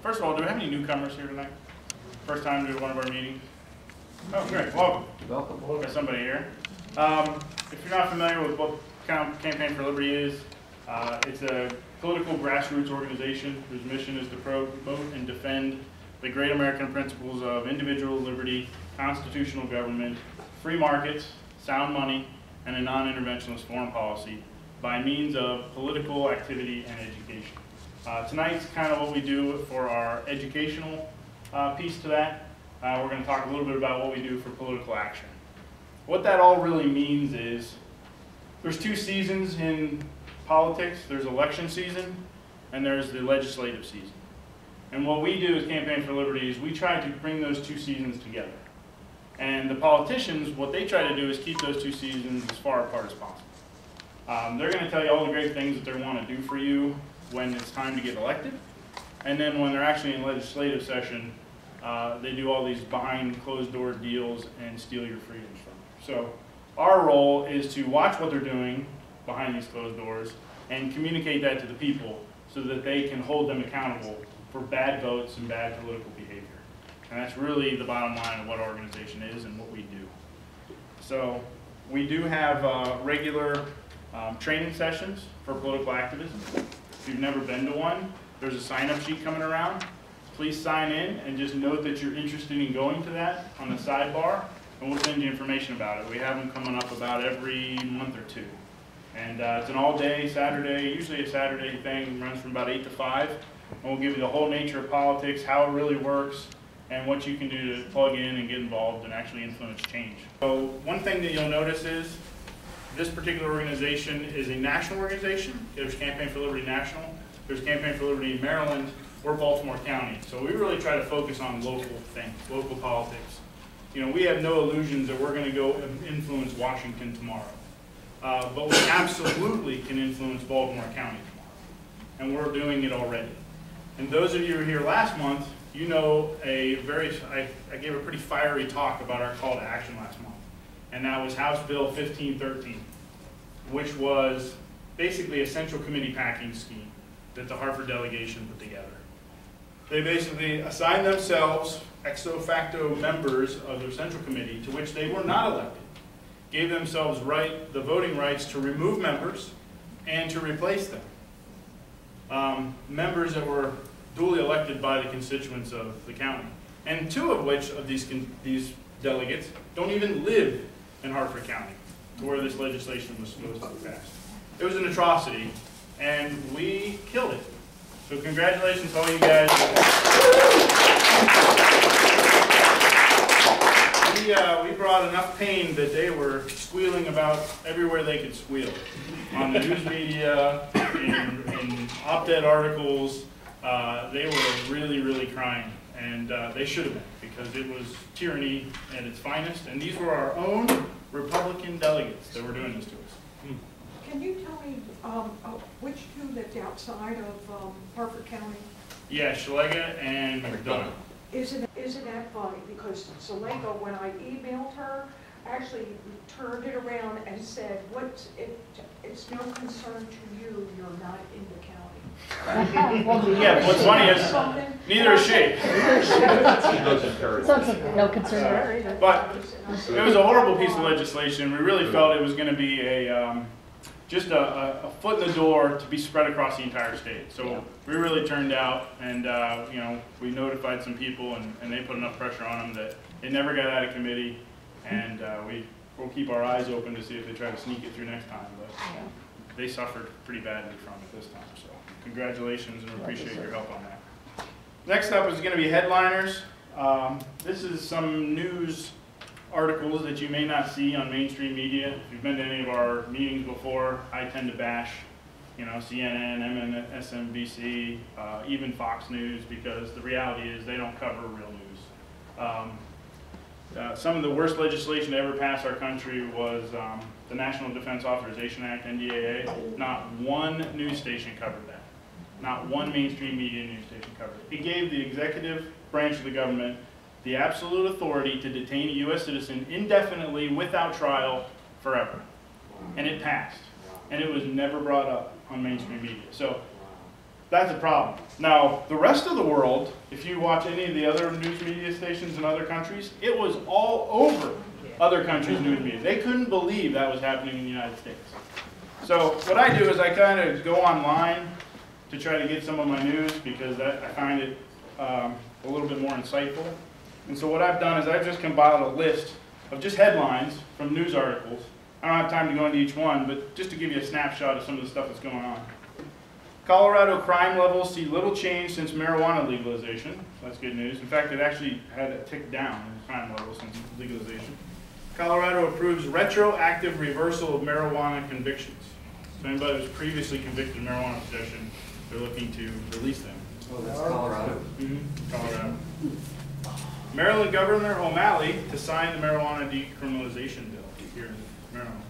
First of all, do we have any newcomers here tonight? First time to one of our meetings? Oh, great. Welcome. Welcome. Got somebody here. If you're not familiar with what Campaign for Liberty is, it's a political grassroots organization whose mission is to promote and defend the great American principles of individual liberty, constitutional government, free markets, sound money, and a non-interventionist foreign policy by means of political activity and education. Tonight's kind of what we do for our educational piece to that. We're going to talk a little bit about what we do for political action. What that all really means is there's two seasons in politics. There's election season and there's the legislative season. And what we do as Campaign for Liberty is we try to bring those two seasons together. And the politicians, what they try to do is keep those two seasons as far apart as possible. They're going to tell you all the great things that they want to do for you when it's time to get elected. And then when they're actually in legislative session, they do all these behind closed door deals and steal your freedoms from you. So our role is to watch what they're doing behind these closed doors and communicate that to the people so that they can hold them accountable for bad votes and bad political behavior. And that's really the bottom line of what our organization is and what we do. So we do have regular training sessions for political activism. If you've never been to one, there's a sign-up sheet coming around. Please sign in and just note that you're interested in going to that on the sidebar, and we'll send you information about it. We have them coming up about every month or two. And it's an all-day Saturday, usually a Saturday thing, runs from about 8 to 5. And we'll give you the whole nature of politics, how it really works, and what you can do to plug in and get involved and actually influence change. So one thing that you'll notice is this particular organization is a national organization. There's Campaign for Liberty National. There's Campaign for Liberty in Maryland. We're Baltimore County. So we really try to focus on local things, local politics. You know, we have no illusions that we're going to go influence Washington tomorrow. But we absolutely can influence Baltimore County tomorrow. And we're doing it already. And those of you who were here last month, you know I gave a pretty fiery talk about our call to action last month. And that was House Bill 1513, which was basically a central committee packing scheme that the Hartford delegation put together. They basically assigned themselves ex facto members of their central committee to which they were not elected, gave themselves the voting rights to remove members and to replace them. Members that were duly elected by the constituents of the county. And two of which of these delegates don't even live in Hartford County, where this legislation was supposed to be passed. It was an atrocity, and we killed it. So congratulations to all you guys. We brought enough pain that they were squealing about everywhere they could squeal. On the news media, in op-ed articles, they were really, really crying. And they should have been, because it was tyranny at its finest. And these were our own Republican delegates that were doing this to us. Can you tell me which two lived outside of Hartford County? Yeah, Schlega and McDonough. Isn't that funny? Because Schlega, when I emailed her, actually turned it around and said, it's no concern to you, you're not in the county. Yeah, what's funny is neither is she. No concern there either. But it was a horrible piece of legislation. We really felt it was going to be just a foot in the door to be spread across the entire state. So we really turned out, and you know, we notified some people, and they put enough pressure on them that it never got out of committee. And we'll keep our eyes open to see if they try to sneak it through next time. But they suffered pretty badly from it this time. So congratulations, and we appreciate your help on that. Next up is going to be headliners. This is some news articles that you may not see on mainstream media. If you've been to any of our meetings before, I tend to bash, you know, CNN, MSNBC, even Fox News, because the reality is they don't cover real news. Some of the worst legislation to ever pass our country was the National Defense Authorization Act, NDAA. Not one news station covered that. Not one mainstream media news station covered it. It gave the executive branch of the government the absolute authority to detain a U.S. citizen indefinitely without trial forever. And it passed. And it was never brought up on mainstream media. So That's a problem. Now, the rest of the world, if you watch any of the other news media stations in other countries, it was all over other countries' news media. They couldn't believe that was happening in the United States. So what I do is I kind of go online to try to get some of my news because I find it a little bit more insightful. And so what I've done is I've just compiled a list of just headlines from news articles. I don't have time to go into each one, but just to give you a snapshot of some of the stuff that's going on. Colorado crime levels see little change since marijuana legalization. So that's good news. In fact, it actually had a tick down in crime levels since legalization. Colorado approves retroactive reversal of marijuana convictions. So anybody who was previously convicted of marijuana possession, they're looking to release them. Oh, that's Colorado. Mm-hmm. Colorado. Maryland Governor O'Malley to sign the marijuana decriminalization bill here in Maryland.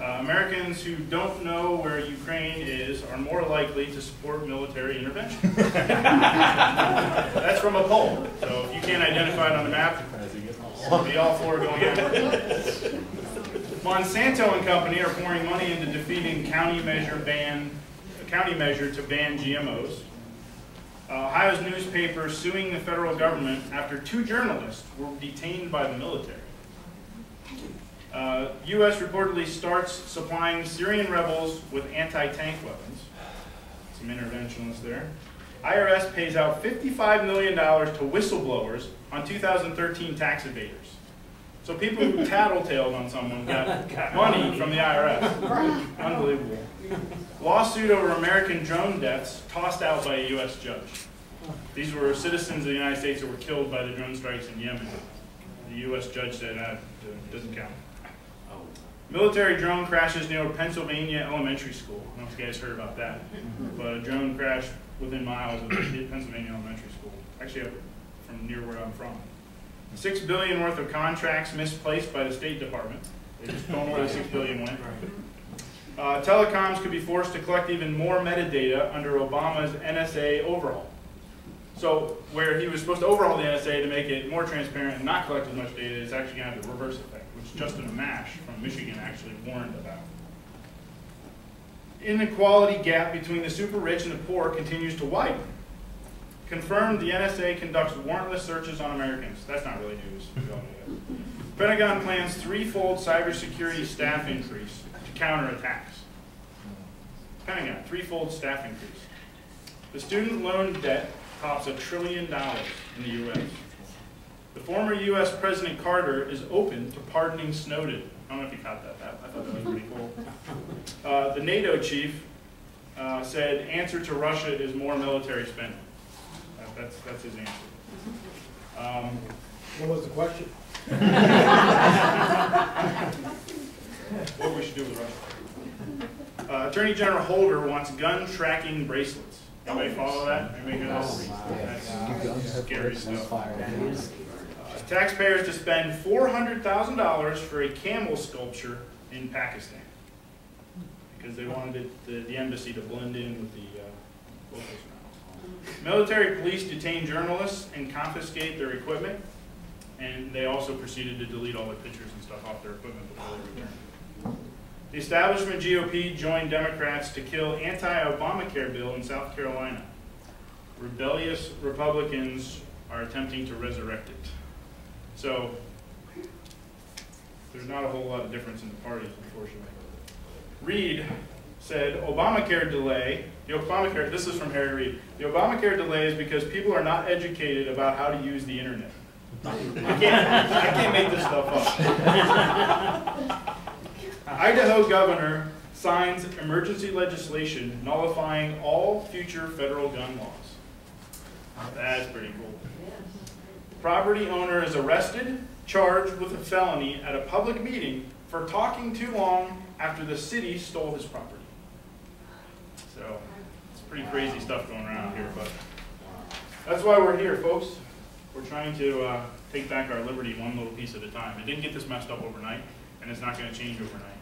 Americans who don't know where Ukraine is are more likely to support military intervention. That's from a poll. So if you can't identify it on the map, we'll be all for going after it. Monsanto and company are pouring money into defeating county measure to ban GMOs. Ohio's newspaper suing the federal government after 2 journalists were detained by the military. U.S. reportedly starts supplying Syrian rebels with anti-tank weapons. Some interventionists there. IRS pays out $55 million to whistleblowers on 2013 tax evaders. So people who tattletaled on someone got money from the IRS. Unbelievable. Lawsuit over American drone deaths tossed out by a U.S. judge. These were citizens of the United States that were killed by the drone strikes in Yemen. The U.S. judge said that doesn't count. Military drone crashes near Pennsylvania elementary school. I don't know if you guys heard about that. But a drone crashed within miles of Pennsylvania elementary school. Actually, from near where I'm from. $6 billion worth of contracts misplaced by the State Department. They just don't know where the $6 billion went. Telecoms could be forced to collect even more metadata under Obama's NSA overhaul. So where he was supposed to overhaul the NSA to make it more transparent and not collect as much data, it's actually going to have the reverse effect, which Justin Amash from Michigan actually warned about. Inequality gap between the super rich and the poor continues to widen. Confirmed the NSA conducts warrantless searches on Americans. That's not really news. Pentagon plans 3-fold cybersecurity staff increase to counter attacks. Pentagon, 3-fold staff increase. The student loan debt tops $1 trillion in the U.S. The former U.S. President Carter is open to pardoning Snowden. I don't know if you caught that. I thought that was pretty cool. The NATO chief said answer to Russia is more military spending. That's his answer. What was the question? What we should do with Russia. Attorney General Holder wants gun tracking bracelets. Anybody follow that? Anybody hear this? That's scary stuff. Taxpayers to spend $400,000 for a camel sculpture in Pakistan because they wanted the embassy to blend in with the locals. Military police detain journalists and confiscate their equipment, and they also proceeded to delete all their pictures and stuff off their equipment before they returned. The establishment GOP joined Democrats to kill anti-Obamacare bill in South Carolina. Rebellious Republicans are attempting to resurrect it. So, there's not a whole lot of difference in the parties, unfortunately. Reid said, Obamacare delay, this is from Harry Reid, the Obamacare delay is because people are not educated about how to use the internet. I can't make this stuff up. Idaho governor signs emergency legislation nullifying all future federal gun laws. That's pretty cool. Property owner is arrested, charged with a felony at a public meeting for talking too long after the city stole his property. So, it's pretty crazy stuff going around here, but that's why we're here, folks. We're trying to take back our liberty one little piece at a time. It didn't get this messed up overnight, and it's not going to change overnight.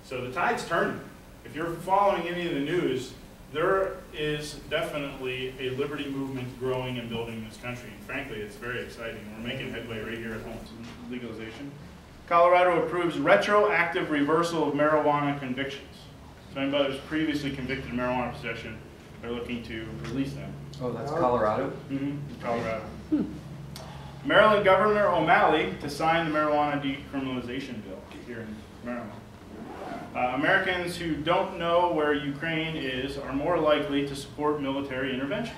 So the tide's turning. If you're following any of the news, there is definitely a liberty movement growing and building in this country. And frankly, it's very exciting. We're making headway right here at home. Legalization. Colorado approves retroactive reversal of marijuana convictions. So anybody who's previously convicted of marijuana possession, They're looking to release them. Oh, that's Colorado? Mm-hmm. Colorado. Maryland Governor O'Malley to sign the marijuana decriminalization bill here in Maryland. Americans who don't know where Ukraine is are more likely to support military intervention.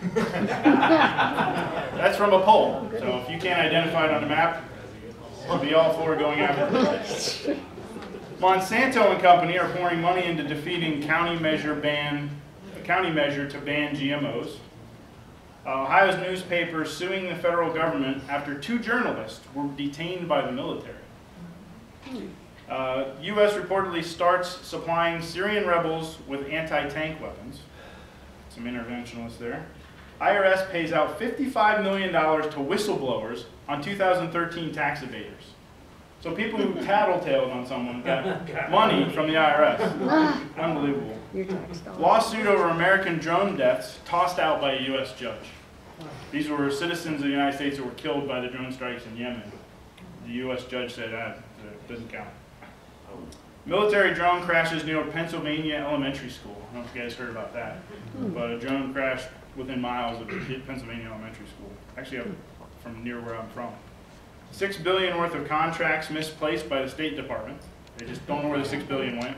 That's from a poll. So if you can't identify it on the map, we'll be all for going after it. Monsanto and company are pouring money into defeating county measure to ban GMOs. Ohio's newspaper suing the federal government after 2 journalists were detained by the military. U.S. reportedly starts supplying Syrian rebels with anti-tank weapons. Some interventionists there. IRS pays out $55 million to whistleblowers on 2013 tax evaders. So people who tattletaled on someone got money from the IRS. Unbelievable. Lawsuit over American drone deaths tossed out by a U.S. judge. These were citizens of the United States who were killed by the drone strikes in Yemen. The U.S. judge said, it doesn't count. Military drone crashes near Pennsylvania elementary school. I don't know if you guys heard about that. But a drone crashed within miles of Pennsylvania elementary school. Actually, from near where I'm from. $6 billion worth of contracts misplaced by the State Department. They just don't know where the $6 billion went.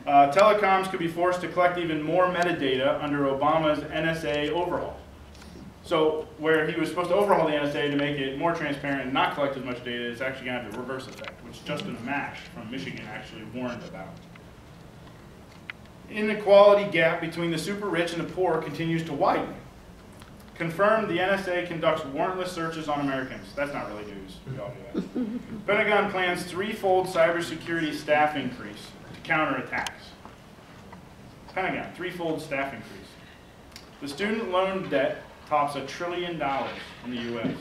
Telecoms could be forced to collect even more metadata under Obama's NSA overhaul. So where he was supposed to overhaul the NSA to make it more transparent and not collect as much data, it's actually going to have the reverse effect, which Justin Amash from Michigan actually warned about. Inequality gap between the super rich and the poor continues to widen. Confirmed the NSA conducts warrantless searches on Americans. That's not really news. We all do that. Pentagon plans 3-fold cybersecurity staff increase to counter attacks. Pentagon, 3-fold staff increase. The student loan debt tops $1 trillion in the U.S.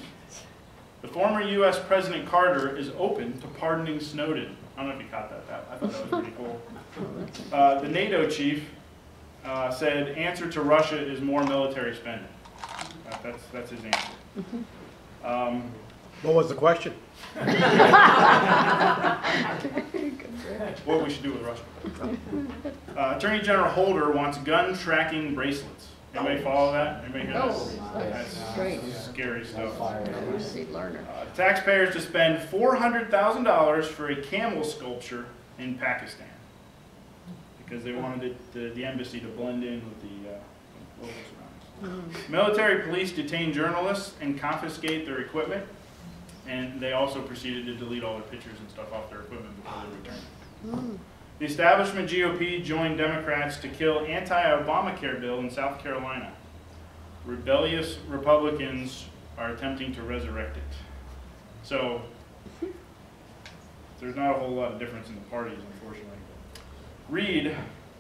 The former U.S. President Carter is open to pardoning Snowden. I don't know if you caught that. I thought that was pretty cool. The NATO chief said answer to Russia is more military spending. That's his answer. What was the question? What we should do with Russia. Attorney General Holder wants gun tracking bracelets. Anybody follow that? Anybody hear that? That's great. Scary stuff. Learner. Taxpayers to spend $400,000 for a camel sculpture in Pakistan because they wanted the embassy to blend in with the local surroundings. Military police detain journalists and confiscate their equipment, and they also proceeded to delete all their pictures and stuff off their equipment before they returned. The establishment GOP joined Democrats to kill anti-Obamacare bill in South Carolina. Rebellious Republicans are attempting to resurrect it. So there's not a whole lot of difference in the parties, unfortunately. Reid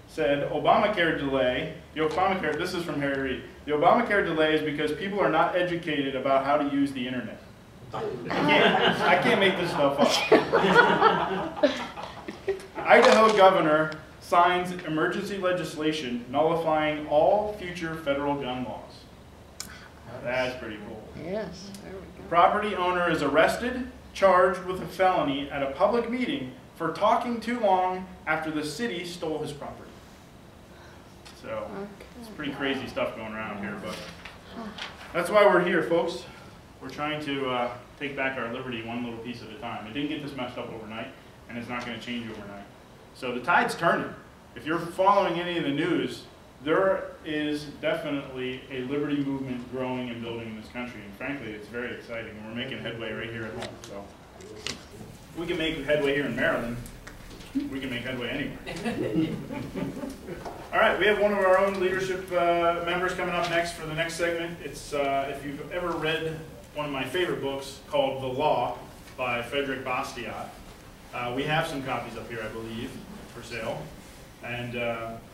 said Obamacare delay, this is from Harry Reid, the Obamacare delay is because people are not educated about how to use the internet. I can't make this stuff up. Idaho governor signs emergency legislation nullifying all future federal gun laws. That's pretty cool. Yes, there we go. Property owner is arrested, charged with a felony at a public meeting for talking too long after the city stole his property. So, it's pretty crazy stuff going around here, but that's why we're here, folks. We're trying to take back our liberty one little piece at a time. It didn't get this messed up overnight, and it's not going to change overnight. So the tide's turning. If you're following any of the news, there is definitely a liberty movement growing and building in this country, and frankly, it's very exciting, and we're making headway right here at home. So if we can make headway here in Maryland, we can make headway anywhere. All right, we have one of our own leadership members coming up next for the next segment. It's if you've ever read one of my favorite books called The Law by Frederick Bastiat. We have some copies up here, I believe, for sale. And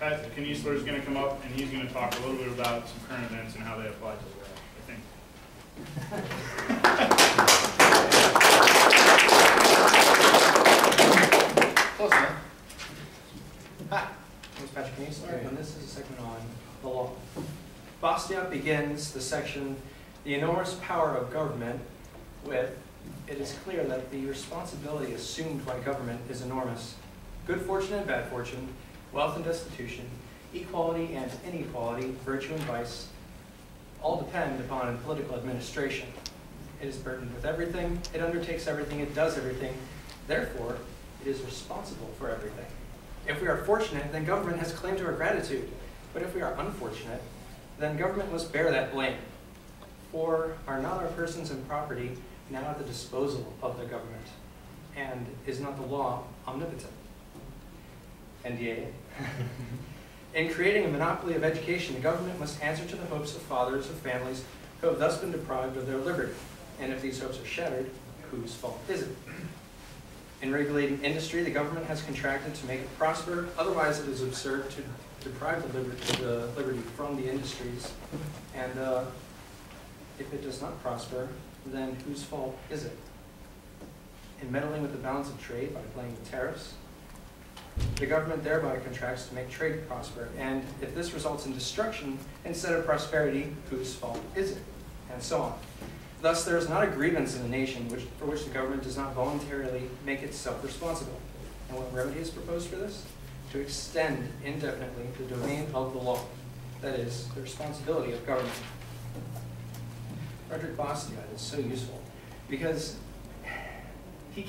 Pat Kniesler is going to come up, and he's going to talk a little bit about some current events and how they apply to the law, I think. Close enough. Hi, I'm Patrick Kniesler, and this is a segment on the law. Bastiat begins the section, "The Enormous Power of Government," with, "It is clear that the responsibility assumed by government is enormous. Good fortune and bad fortune, wealth and destitution, equality and inequality, virtue and vice, all depend upon political administration. It is burdened with everything, it undertakes everything, it does everything. Therefore, it is responsible for everything. If we are fortunate, then government has claim to our gratitude. But if we are unfortunate, then government must bear that blame. For are not our persons and property now at the disposal of the government? And is not the law omnipotent? NDA. In creating a monopoly of education, the government must answer to the hopes of fathers of families who have thus been deprived of their liberty. And if these hopes are shattered, whose fault is it? In regulating industry, the government has contracted to make it prosper. Otherwise, it is absurd to deprive the liberty from the industries. And if it does not prosper, then whose fault is it? In meddling with the balance of trade by playing with tariffs, the government thereby contracts to make trade prosper. And if this results in destruction instead of prosperity, whose fault is it? And so on. Thus, there is not a grievance in the nation for which the government does not voluntarily make itself responsible. And what remedy is proposed for this? To extend indefinitely the domain of the law, that is, the responsibility of government. Frederick Bastiat is so useful because he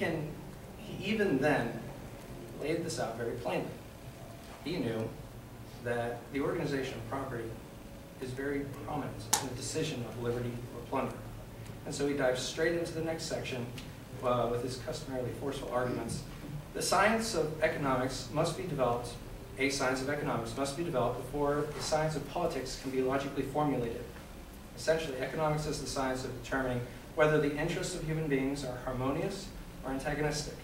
even then laid this out very plainly. He knew that the organization of property is very prominent in the decision of liberty or plunder. And so he dives straight into the next section with his customarily forceful arguments. The science of economics must be developed, a science of economics must be developed before the science of politics can be logically formulated. Essentially, economics is the science of determining whether the interests of human beings are harmonious or antagonistic.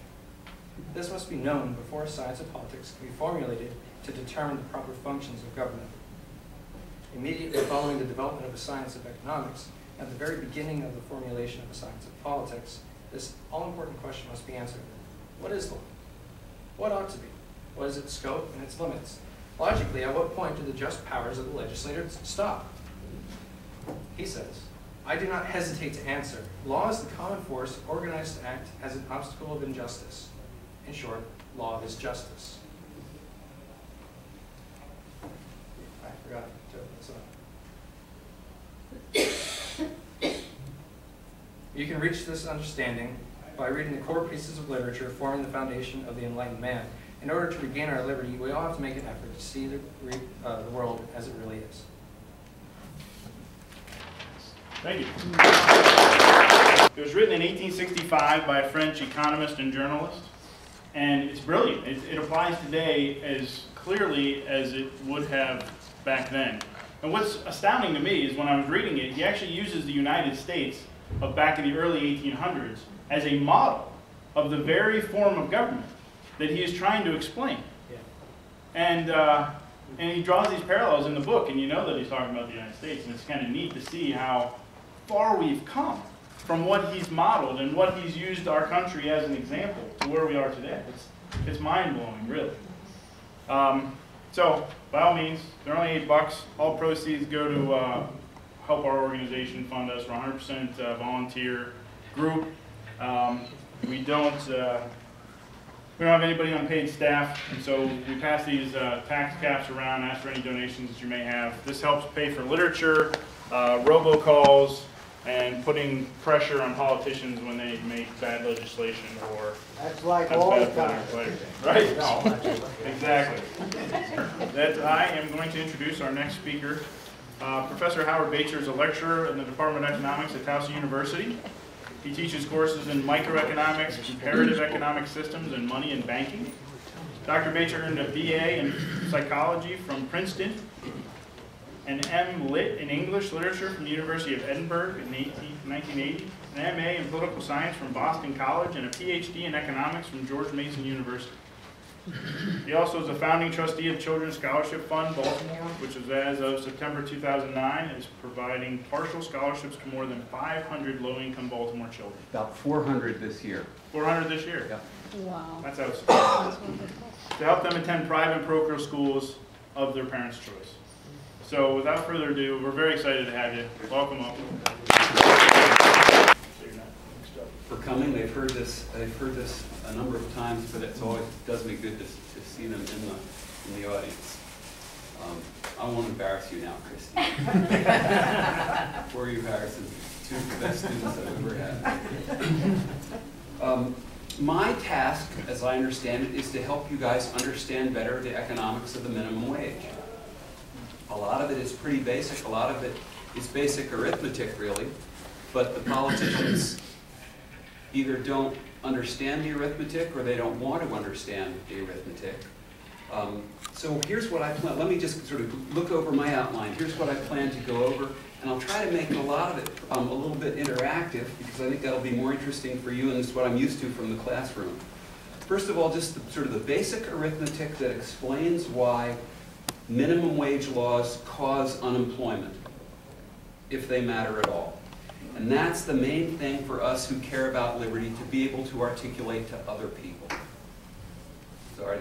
This must be known before a science of politics can be formulated to determine the proper functions of government. Immediately following the development of a science of economics, at the very beginning of the formulation of a science of politics, this all-important question must be answered. What is law? What ought to be? What is its scope and its limits? Logically, at what point do the just powers of the legislator stop? He says, I do not hesitate to answer. Law is the common force organized to act as an obstacle of injustice. In short, law is justice. I forgot to open this up. You can reach this understanding by reading the core pieces of literature forming the foundation of the enlightened man. In order to regain our liberty, we all have to make an effort to see the world as it really is. Thank you. It was written in 1865 by a French economist and journalist, and it's brilliant. It applies today as clearly as it would have back then. And what's astounding to me is when I was reading it, he actually uses the United States of back in the early 1800s as a model of the very form of government that he is trying to explain. Yeah. And he draws these parallels in the book, and you know that he's talking about the United States, and it's kind of neat to see how far we've come from what he's modeled and what he's used our country as an example to where we are today. It's mind-blowing, really. So, by all means, they're only $8. All proceeds go to help our organization fund us. We're 100% volunteer group. We don't have anybody on paid staff, and so we pass these tax caps around, ask for any donations that you may have. This helps pay for literature, robocalls, and putting pressure on politicians when they make bad legislation or that's like all the time. Right? No, exactly. I am going to introduce our next speaker. Professor Howard Baetjer is a lecturer in the Department of Economics at Towson University. He teaches courses in microeconomics, comparative economic systems, and money and banking. Dr. Baetjer earned a BA in psychology from Princeton, an M.Lit in English literature from the University of Edinburgh in 1980, an M.A. in political science from Boston College, and a Ph.D. in economics from George Mason University. He also is a founding trustee of Children's Scholarship Fund, Baltimore, which is, as of September 2009, is providing partial scholarships to more than 500 low-income Baltimore children. About 400 this year. 400 this year? Yeah. Wow. That's outstanding. To help them attend private and parochial schools of their parents' choice. So without further ado, we're very excited to have you. Welcome up. For coming, they've heard this a number of times, but it always does me good to see them in the audience. I won't embarrass you now, Christy. Before you embarrass two of the best students I've ever had. My task, as I understand it, is to help you guys understand better the economics of the minimum wage. A lot of it is pretty basic. A lot of it is basic arithmetic, really. But the politicians either don't understand the arithmetic or they don't want to understand the arithmetic. So here's what I plan. Let me just sort of look over my outline. Here's what I plan to go over. And I'll try to make a lot of it a little bit interactive because I think that'll be more interesting for you and it's what I'm used to from the classroom. First of all, just sort of the basic arithmetic that explains why minimum wage laws cause unemployment, if they matter at all. And that's the main thing for us who care about liberty to be able to articulate to other people. Sorry,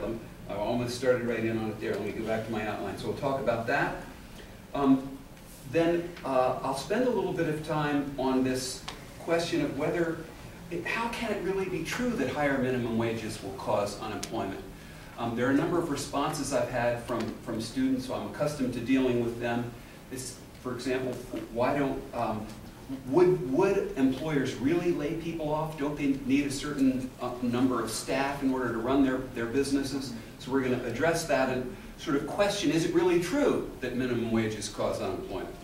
I almost started right in on it there. Let me go back to my outline. So we'll talk about that. Then I'll spend a little bit of time on this question of how can it really be true that higher minimum wages will cause unemployment? There are a number of responses I've had from students, so I'm accustomed to dealing with them. For example, why don't, would employers really lay people off? Don't they need a certain number of staff in order to run their businesses? So we're going to address that and sort of question, is it really true that minimum wages cause unemployment?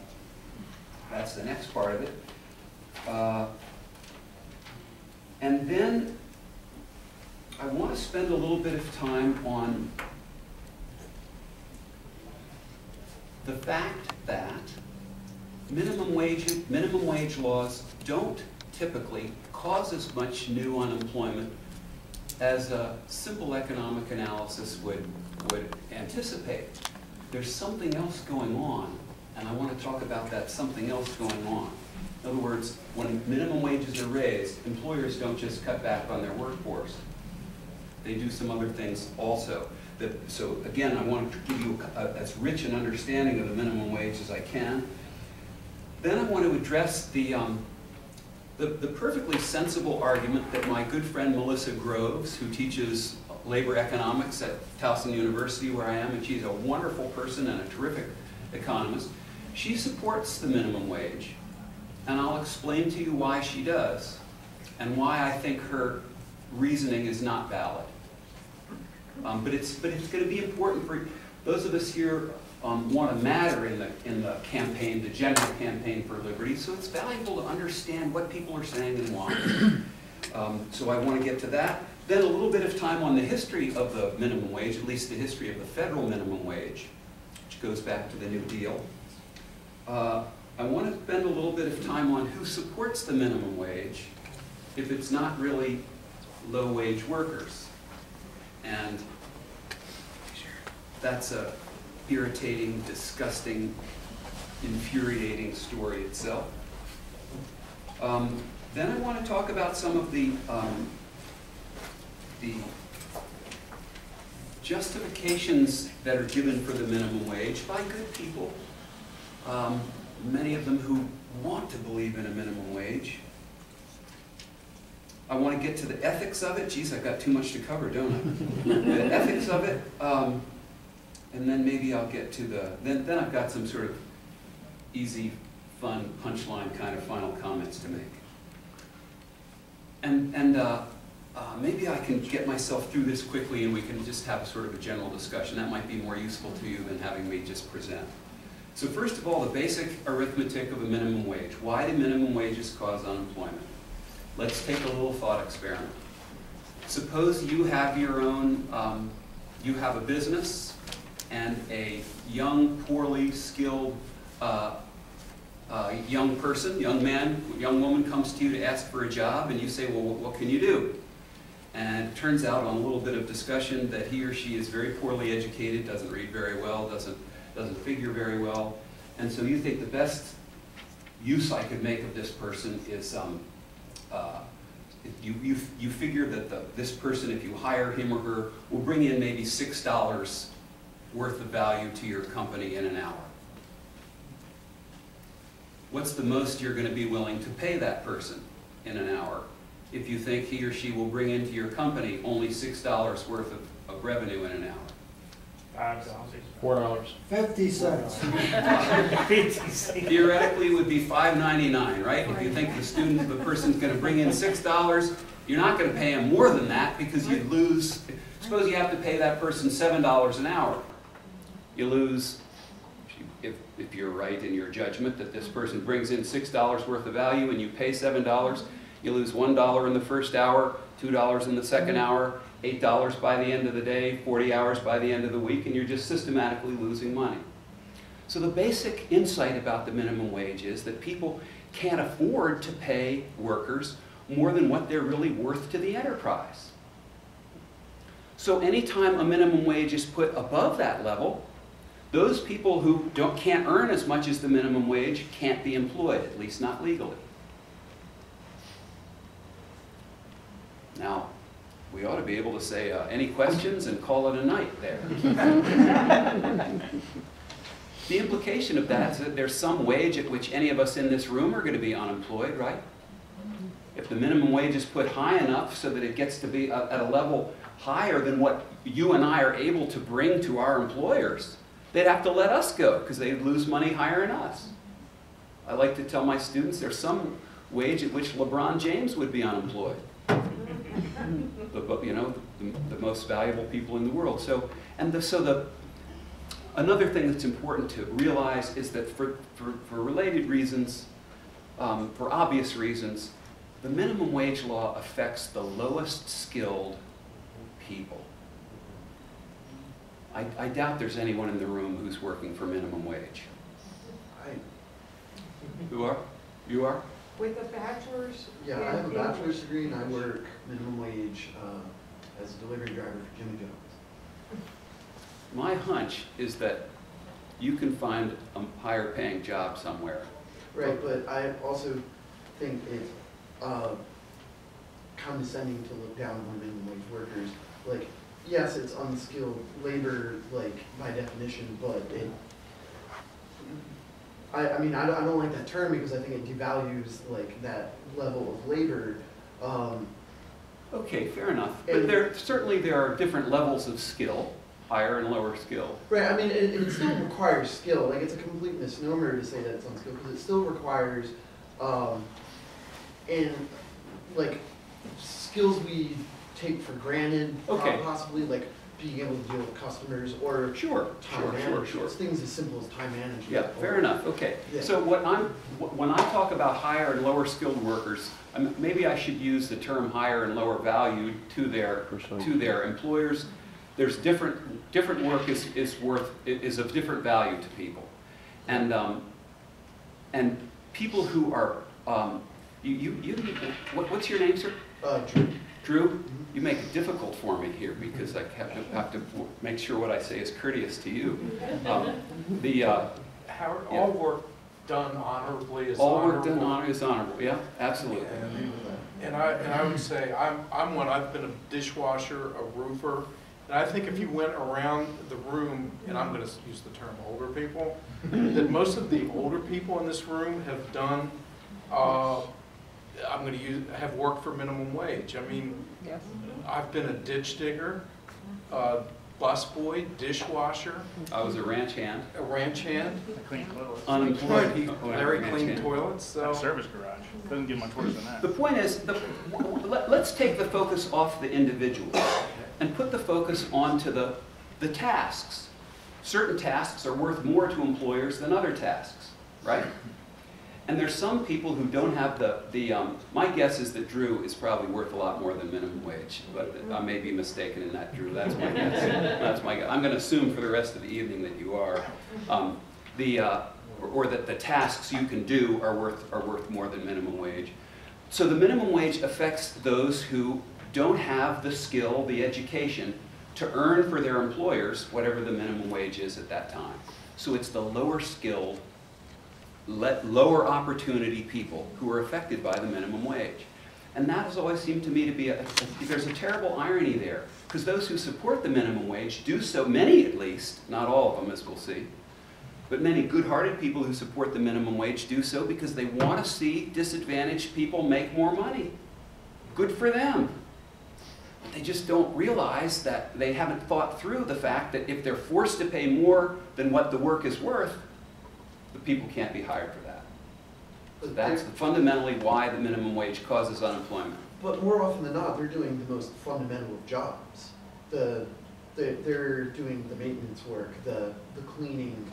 That's the next part of it. And then I want to spend a little bit of time on the fact that minimum wage laws don't typically cause as much new unemployment as a simple economic analysis would anticipate. There's something else going on, and I want to talk about that something else going on. In other words, when minimum wages are raised, employers don't just cut back on their workforce. They do some other things also. So again, I want to give you as rich an understanding of the minimum wage as I can. Then I want to address the perfectly sensible argument that my good friend Melissa Groves, who teaches labor economics at Towson University where I am, and she's a wonderful person and a terrific economist, she supports the minimum wage. And I'll explain to you why she does and why I think her reasoning is not valid. But it's going to be important for those of us here want to matter in the campaign, the general campaign for liberty. So it's valuable to understand what people are saying and why. So I want to get to that. Then a little bit of time on the history of the minimum wage, at least the history of the federal minimum wage, which goes back to the New Deal. I want to spend a little bit of time on who supports the minimum wage if it's not really low-wage workers. And that's a irritating, disgusting, infuriating story itself. Then I want to talk about some of the justifications that are given for the minimum wage by good people, many of them who want to believe in a minimum wage. I want to get to the ethics of it. Geez, I've got too much to cover, don't I? The ethics of it, and then maybe I'll get to then I've got some sort of easy, fun, punchline kind of final comments to make. And maybe I can get myself through this quickly and we can just have sort of a general discussion. That might be more useful to you than having me just present. So first of all, the basic arithmetic of a minimum wage. Why do minimum wages cause unemployment? Let's take a little thought experiment. Suppose you have your own, you have a business and a young, poorly skilled young person, young man, young woman comes to you to ask for a job and you say, well, what can you do? And it turns out on a little bit of discussion that he or she is very poorly educated, doesn't read very well, doesn't figure very well. And so you think the best use I could make of this person is you figure that this person, if you hire him or her, will bring in maybe $6 worth of value to your company in an hour. What's the most you're going to be willing to pay that person in an hour if you think he or she will bring into your company only $6 worth of revenue in an hour? $4. 50 cents. Theoretically, it would be $5.99, right? If you think the person's going to bring in $6, you're not going to pay him more than that because you lose. Suppose you have to pay that person $7 an hour. You lose, if you're right in your judgment that this person brings in $6 worth of value and you pay $7, you lose $1 in the first hour, $2 in the second hour, $8 by the end of the day, 40 hours by the end of the week, and you're just systematically losing money. So the basic insight about the minimum wage is that people can't afford to pay workers more than what they're really worth to the enterprise. So anytime a minimum wage is put above that level, those people who can't earn as much as the minimum wage can't be employed, at least not legally. Now, we ought to be able to say any questions and call it a night there. The implication of that is that there's some wage at which any of us in this room are going to be unemployed, right? If the minimum wage is put high enough so that it gets to be at a level higher than what you and I are able to bring to our employers, they'd have to let us go because they'd lose money hiring us. I like to tell my students there's some wage at which LeBron James would be unemployed. You know, the most valuable people in the world. Another thing that's important to realize is that for related reasons, for obvious reasons, the minimum wage law affects the lowest skilled people. I doubt there's anyone in the room who's working for minimum wage. Who are? You are? With a bachelor's? Yeah, I have a bachelor's degree and I work minimum wage as a delivery driver for Jimmy John's. My hunch is that you can find a higher paying job somewhere. Right, but I also think it's condescending to look down on minimum wage workers. Like, yes, it's unskilled labor, like, by definition, but I mean, I don't like that term because I think it devalues, like, that level of labor. Okay, fair enough. But certainly there are different levels of skill, higher and lower skill. Right, I mean, it still requires skill. Like, it's a complete misnomer to say that it's unskilled because it still requires, like, skills we take for granted, possibly, like, being able to deal with customers or time management. It's things as simple as time management. Yeah, fair enough. Okay. Yeah. So when I talk about higher and lower skilled workers, maybe I should use the term higher and lower valued to their employers. There's different work is of different value to people, and people who are what's your name, sir? Drew. Drew, you make it difficult for me here because I have to make sure what I say is courteous to you. Howard, all work done honorably is all honorable. All work done honorably is honorable. Yeah, absolutely. And I would say I'm one. I've been a dishwasher, a roofer, and I think if you went around the room, and I'm going to use the term older people, that most of the older people in this room have done. Have worked for minimum wage. I mean, yes. I've been a ditch digger, busboy, dishwasher. I was a ranch hand. A ranch hand. I clean toilets. Unemployed. Larry cleaned toilets. So. Service garage. Doesn't get much worse than that. The point is, let's take the focus off the individual and put the focus onto the tasks. Certain tasks are worth more to employers than other tasks, right? And there's some people who don't have my guess is that Drew is probably worth a lot more than minimum wage, but I may be mistaken in that, Drew. That's my guess. That's my guess. I'm going to assume for the rest of the evening that you are, or that the tasks you can do are worth more than minimum wage. So the minimum wage affects those who don't have the skill, the education, to earn for their employers whatever the minimum wage is at that time. So it's the lower skilled, lower opportunity people who are affected by the minimum wage. And that has always seemed to me to be there's a terrible irony there, because those who support the minimum wage do so, many at least, not all of them as we'll see, but many good-hearted people who support the minimum wage do so because they want to see disadvantaged people make more money. Good for them. They just don't realize that they haven't thought through the fact that if they're forced to pay more than what the work is worth, the people can't be hired for that. So that's fundamentally why the minimum wage causes unemployment. But more often than not, they're doing the most fundamental of jobs. They're doing the maintenance work, the cleaning,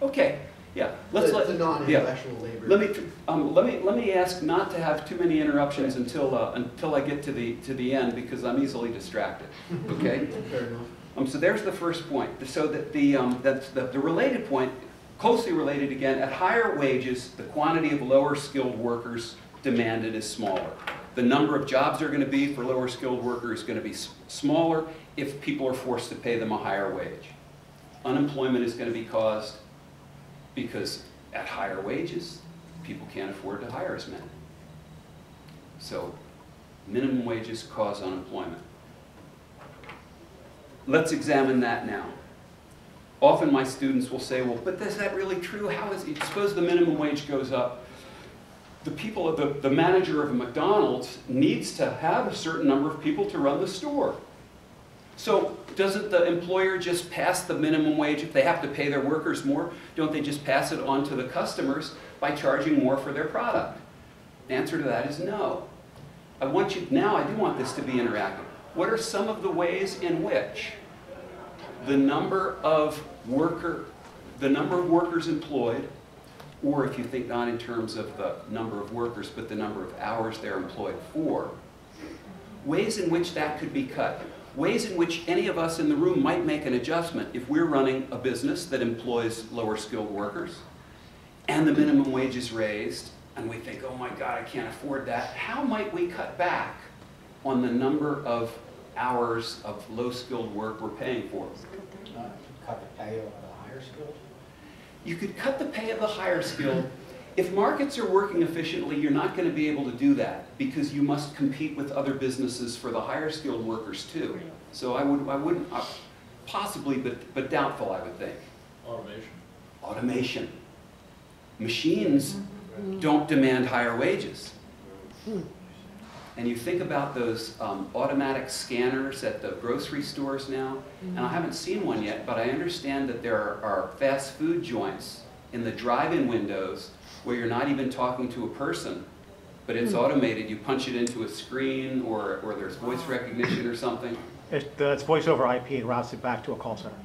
Okay, yeah. the non-intellectual labor. Let me ask not to have too many interruptions until I get to the end, because I'm easily distracted. Okay. Fair enough. So there's the first point. So that the related point, closely related again, at higher wages, the quantity of lower skilled workers demanded is smaller. The number of jobs there are going to be for lower skilled workers is going to be smaller if people are forced to pay them a higher wage. Unemployment is going to be caused because at higher wages, people can't afford to hire as many. So minimum wages cause unemployment. Let's examine that now. Often my students will say, well, but is that really true? How is it? Suppose the minimum wage goes up. The manager of a McDonald's needs to have a certain number of people to run the store. So doesn't the employer just pass the minimum wage? If they have to pay their workers more, don't they just pass it on to the customers by charging more for their product? The answer to that is no. I do want this to be interactive. What are some of the ways in which the number of workers employed, or if you think not in terms of the number of workers, but the number of hours they're employed for, ways in which that could be cut, ways in which any of us in the room might make an adjustment if we're running a business that employs lower skilled workers, and the minimum wage is raised, and we think, oh my God, I can't afford that. How might we cut back on the number of hours of low skilled work we're paying for? Cut the pay of the higher skilled? You could cut the pay of the higher skilled. If markets are working efficiently, you're not going to be able to do that because you must compete with other businesses for the higher skilled workers too. So I wouldn't, possibly, but doubtful, I would think. Automation. Machines don't demand higher wages. And you think about those automatic scanners at the grocery stores now, and I haven't seen one yet, but I understand that there are fast food joints in the drive-in windows where you're not even talking to a person, but it's automated. You punch it into a screen, or there's voice recognition or something. It's voice over IP and routes it back to a call center.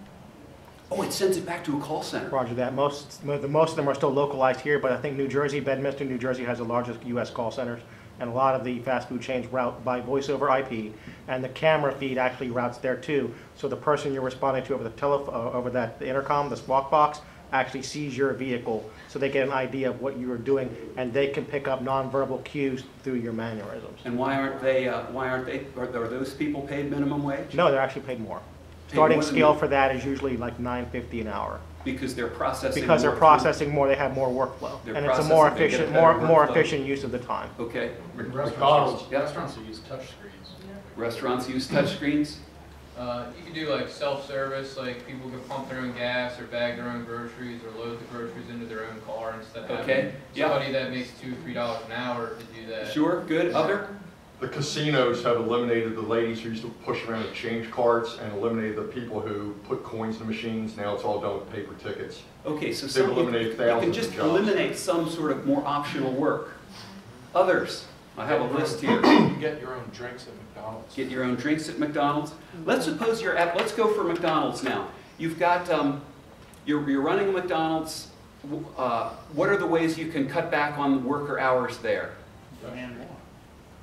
Oh, it sends it back to a call center. Roger that. Most of them are still localized here, but I think New Jersey, Bedminster, New Jersey has the largest U.S. call centers, and a lot of the fast food chains route by voice over IP, and the camera feed actually routes there too. So the person you're responding to over the the intercom, the squawk box, actually sees your vehicle, so they get an idea of what you are doing, and they can pick up nonverbal cues through your mannerisms. And are those people paid minimum wage? No, they're actually paid more. Starting scale for that is usually like $9.50 an hour. Because they're processing Because they're processing more, they have more workflow, and it's a more efficient, more efficient use of the time. Okay. Restaurants use touch screens. Restaurants use touch screens. You can do like self-service, like people can pump their own gas or bag their own groceries or load the groceries into their own car instead of having somebody that makes $2 or $3 an hour to do that. Sure, good. Other? The casinos have eliminated the ladies who used to push around the change carts and eliminated the people who put coins in the machines. Now it's all done with paper tickets. Okay, so they've eliminated thousands you can just of jobs. eliminate some sort of more optional work. Others? I have a list here. You can get your own drinks at McDonald's. Get your own drinks at McDonald's. Let's suppose you're at, let's go for McDonald's now. You've got, you're running a McDonald's. What are the ways you can cut back on the worker hours there? Demand more.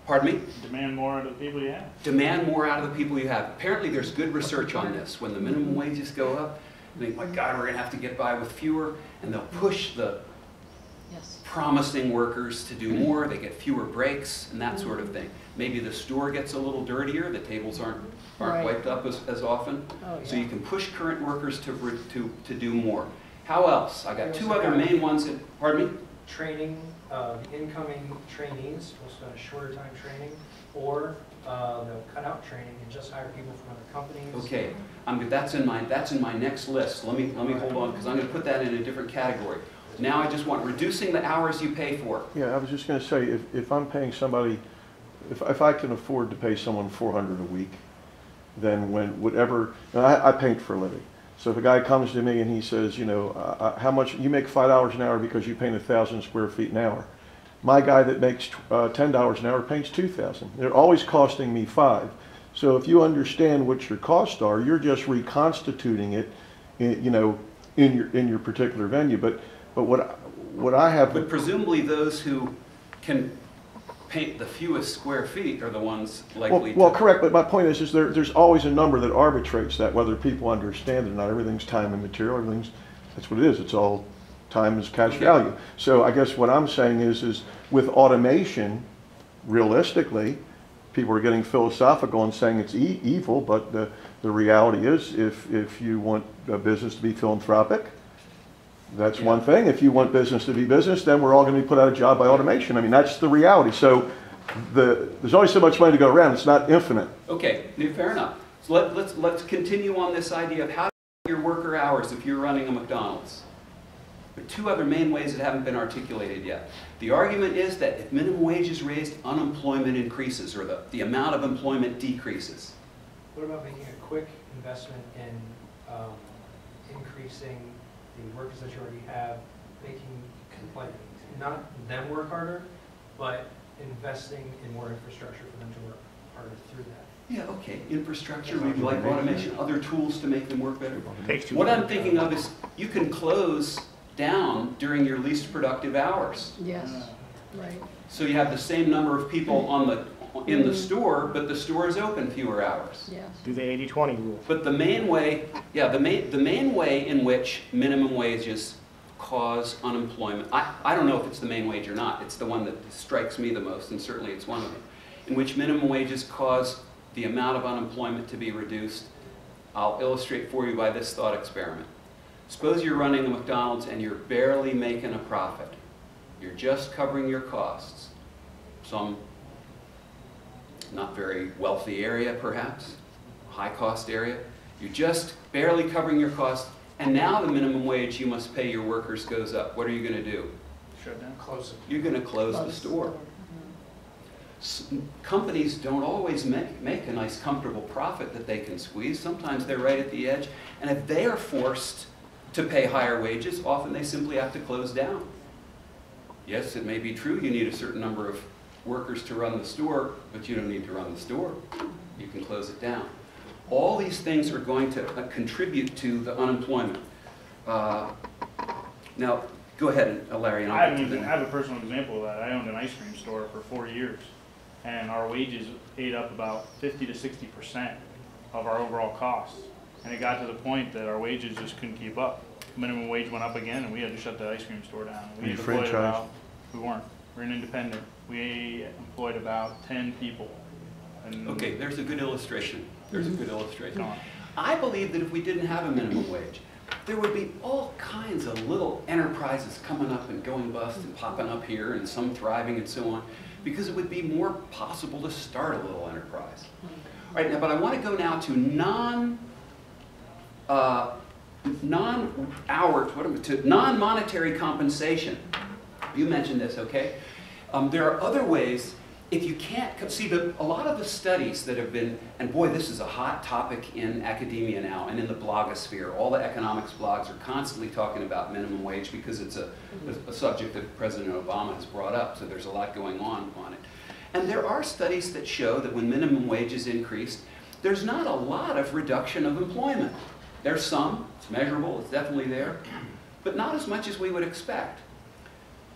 Pardon me? Demand more out of the people you have. Demand more out of the people you have. Apparently there's good research on this. When the minimum wages go up, they think, my God, we're going to have to get by with fewer, and they'll push the promising workers to do more. They get fewer breaks and that sort of thing. Maybe the store gets a little dirtier. The tables aren't wiped up as often. Oh, yeah. So you can push current workers to do more. How else? I got two other main ones. Pardon me? Training incoming trainees, we'll spend a shorter time training, or they'll cut out training and just hire people from other companies. Okay, that's in my next list. Let me hold on, because I'm going to put that in a different category. Now I just want reducing the hours you pay for. Yeah, I was just going to say, if I'm paying somebody if I can afford to pay someone $400 a week, then when whatever, and I paint for a living. So if a guy comes to me and he says, you know, how much, you make $5 an hour because you paint 1,000 square feet an hour. My guy that makes $10 an hour paints 2,000. They're always costing me $5. So if you understand what your costs are, you're just reconstituting it, you know, in your particular venue. But what I have. But presumably those who can paint the fewest square feet are the ones likely well, correct, but my point is there's always a number that arbitrates that, whether people understand it or not. Everything's time and material, that's what it is. It's all time is cash value. So I guess what I'm saying is with automation, realistically, people are getting philosophical and saying it's evil, but the reality is if you want a business to be philanthropic, that's one thing. If you want business to be business, then we're all going to be put out of job by automation. I mean, that's the reality. So there's only so much money to go around. It's not infinite. Okay, fair enough. So let's continue on this idea of how to get your worker hours if you're running a McDonald's. There are two other main ways that haven't been articulated yet. The argument is that if minimum wage is raised, unemployment increases, or the amount of employment decreases. What about making a quick investment in increasing the workers that you already have, making, like, not them work harder, but investing in more infrastructure for them to work harder through that? Yeah, okay, infrastructure, maybe like automation, other tools to make them work better. Takes too What long. I'm thinking of is you can close down during your least productive hours. Yes, right. So you have the same number of people in the store, but the store is open fewer hours. Yes. Do the 80-20 rule. But the main way, the main way in which minimum wages cause unemployment, I don't know if it's the main wage or not, it's the one that strikes me the most, and certainly it's one of them, in which minimum wages cause the amount of unemployment to be reduced. I'll illustrate for you by this thought experiment. Suppose you're running a McDonald's and you're barely making a profit. You're just covering your costs. Some not very wealthy area, perhaps, high cost area. You're just barely covering your costs, and now the minimum wage you must pay your workers goes up. What are you going to do? Shut down. Close it. You're going to close the store. Companies don't always make a nice comfortable profit that they can squeeze. Sometimes they're right at the edge, and if they are forced to pay higher wages, often they simply have to close down. Yes, it may be true you need a certain number of workers to run the store, but you don't need to run the store. You can close it down. All these things are going to contribute to the unemployment. Now, go ahead, Larry. And I have a personal example of that. I owned an ice cream store for 4 years, and our wages ate up about 50 to 60% of our overall costs. And it got to the point that our wages just couldn't keep up. Minimum wage went up again, and we had to shut the ice cream store down. We employed we weren't. We're an independent. We employed about 10 people. And okay, there's a good illustration. There's a good illustration. I believe that if we didn't have a minimum wage, there would be all kinds of little enterprises coming up and going bust and popping up here, and some thriving and so on, because it would be more possible to start a little enterprise. All right, now, but I want to go now to non-monetary compensation. You mentioned this, okay? There are other ways. If you can't see a lot of the studies that have been, and boy, this is a hot topic in academia now and in the blogosphere. All the economics blogs are constantly talking about minimum wage because it's a subject that President Obama has brought up. So there's a lot going on it. And there are studies that show that when minimum wage is increased, there's not a lot of reduction of employment. There's some, it's measurable, it's definitely there, but not as much as we would expect.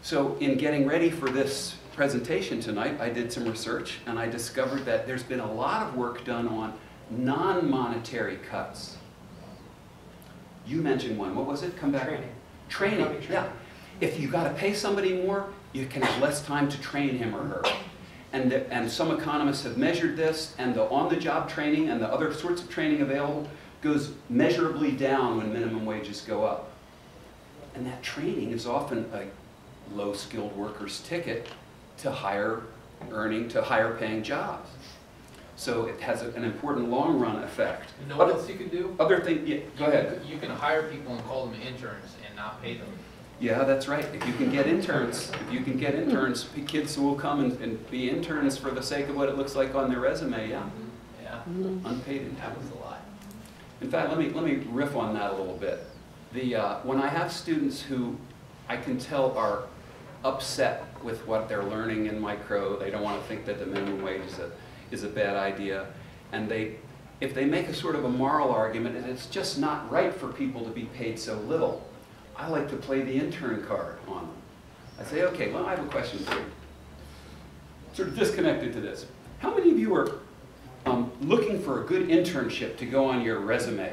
So in getting ready for this presentation tonight, I did some research and I discovered that there's been a lot of work done on non-monetary cuts. You mentioned one. What was it? Come back. Training. Yeah. If you got to pay somebody more, you can have less time to train him or her. And some economists have measured this, and the on-the-job training and the other sorts of training available goes measurably down when minimum wages go up. And that training is often a low-skilled worker's ticket to higher earning, to higher paying jobs. So it has an important long-run effect. You know what else you could do? Other thing, yeah, go ahead. You can hire people and call them interns and not pay them. Yeah, that's right. If you can get interns, kids who will come and be interns for the sake of what it looks like on their resume, yeah. Yeah, Unpaid interns. happens a lot. In fact, let me riff on that a little bit. When I have students who I can tell are upset with what they're learning in micro, they don't want to think that the minimum wage is a bad idea, and if they make a sort of a moral argument and it's just not right for people to be paid so little, I like to play the intern card on them. I say, okay, well, I have a question for you. Sort of disconnected to this. How many of you are looking for a good internship to go on your resume?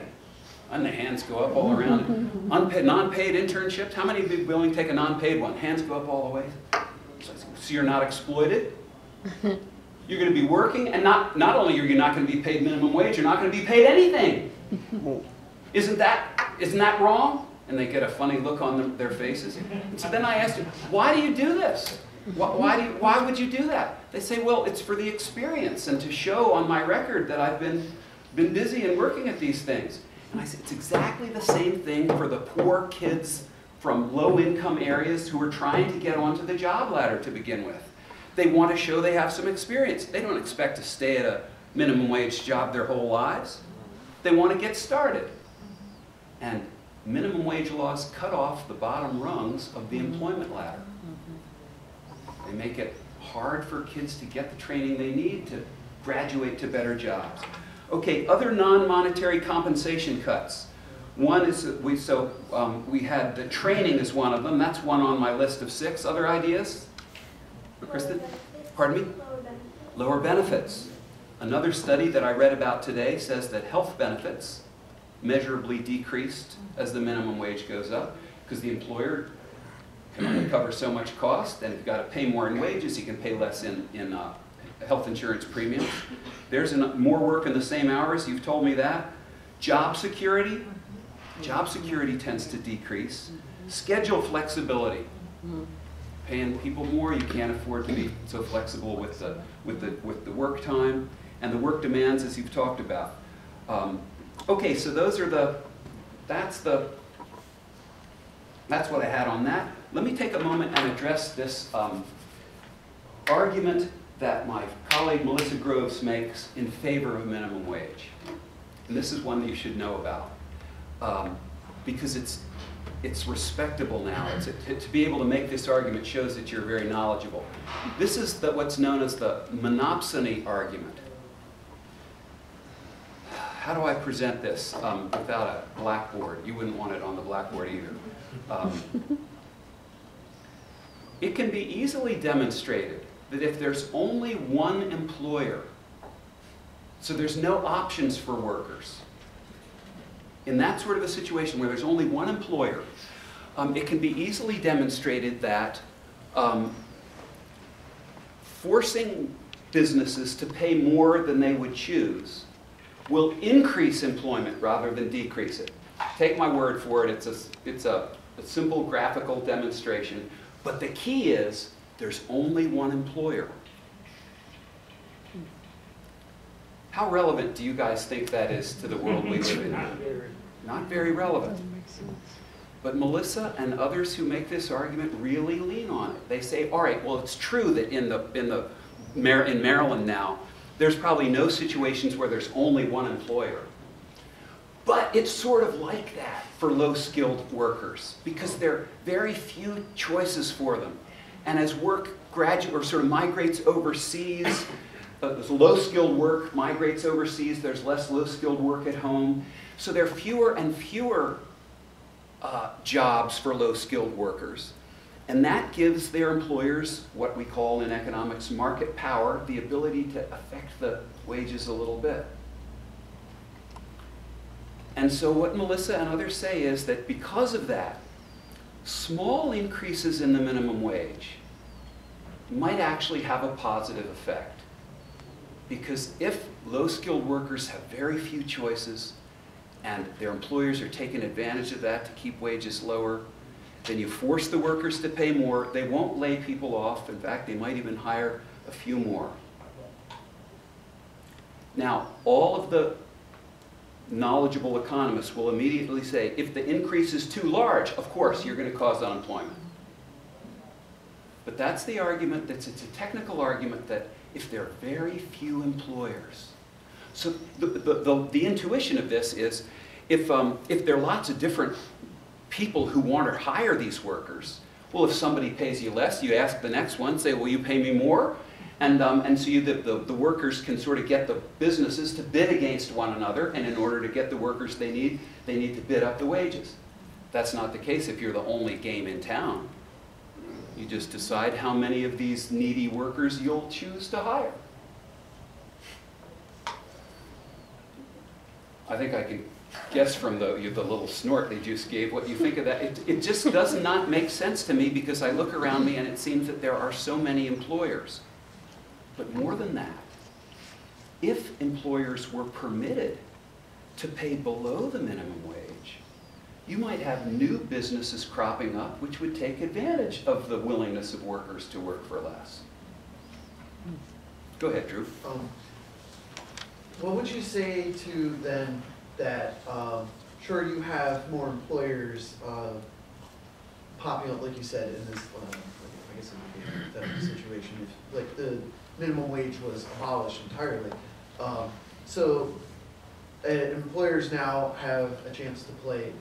And the hands go up all around. Non-paid internships, how many of you are willing to take a non-paid one? Hands go up all the way. So you're not exploited? You're going to be working, and not only are you not going to be paid minimum wage, you're not going to be paid anything. Isn't that wrong? And they get a funny look on their faces. And so then I asked them, why do you do this? Why would you do that? They say, well, it's for the experience and to show on my record that I've been busy and working at these things. And I said, it's exactly the same thing for the poor kids from low-income areas who are trying to get onto the job ladder to begin with. They want to show they have some experience. They don't expect to stay at a minimum wage job their whole lives. They want to get started. And minimum wage laws cut off the bottom rungs of the employment ladder. They make it hard for kids to get the training they need to graduate to better jobs. Okay, other non-monetary compensation cuts. One is, we had the training is one of them. That's one on my list of 6. Other ideas? Kristen? Pardon me? Lower benefits. Another study that I read about today says that health benefits measurably decreased as the minimum wage goes up because the employer can only cover so much cost, and if you've got to pay more in wages, you can pay less in health insurance premiums. There's more work in the same hours, you've told me that. Job security tends to decrease. Schedule flexibility. Paying people more, you can't afford to be so flexible with the work time and the work demands as you've talked about. Okay, so that's what I had on that. Let me take a moment and address this argument that my colleague Melissa Groves makes in favor of minimum wage. And this is one that you should know about because it's respectable now. To be able to make this argument shows that you're very knowledgeable. This is what's known as the monopsony argument. How do I present this without a blackboard? You wouldn't want it on the blackboard either. It can be easily demonstrated that if there's only one employer, so there's no options for workers, in that sort of a situation where there's only one employer, it can be easily demonstrated that forcing businesses to pay more than they would choose will increase employment rather than decrease it. Take my word for it, it's a simple graphical demonstration, but the key is there's only one employer. How relevant do you guys think that is to the world we live in? Not very relevant. But Melissa and others who make this argument really lean on it. They say, all right, well, it's true that in Maryland now, there's probably no situations where there's only one employer. But it's sort of like that for low-skilled workers because there are very few choices for them. And as work migrates overseas, low-skilled work migrates overseas, there's less low-skilled work at home. So there are fewer and fewer jobs for low-skilled workers. And that gives their employers what we call in economics market power, the ability to affect the wages a little bit. And so what Melissa and others say is that because of that, small increases in the minimum wage might actually have a positive effect. Because if low-skilled workers have very few choices and their employers are taking advantage of that to keep wages lower, then you force the workers to pay more. They won't lay people off. In fact, they might even hire a few more. Now, all of the knowledgeable economists will immediately say, if the increase is too large, of course, you're going to cause unemployment. But that's the argument, it's a technical argument that if there are very few employers. So the intuition of this is, if there are lots of different people who want to hire these workers, well, if somebody pays you less, you ask the next one, say, will you pay me more? And so the workers can sort of get the businesses to bid against one another, and in order to get the workers they need to bid up the wages. That's not the case if you're the only game in town. You just decide how many of these needy workers you'll choose to hire. I think I can guess from the little snort they just gave what you think of that. It just does not make sense to me, because I look around me and it seems that there are so many employers. But more than that, if employers were permitted to pay below the minimum wage, you might have new businesses cropping up which would take advantage of the willingness of workers to work for less. Go ahead, Drew. What would you say to then that, sure, you have more employers popping up, like you said, in this, I guess it would be a hypothetical situation, if like the minimum wage was abolished entirely. So employers now have a chance to pay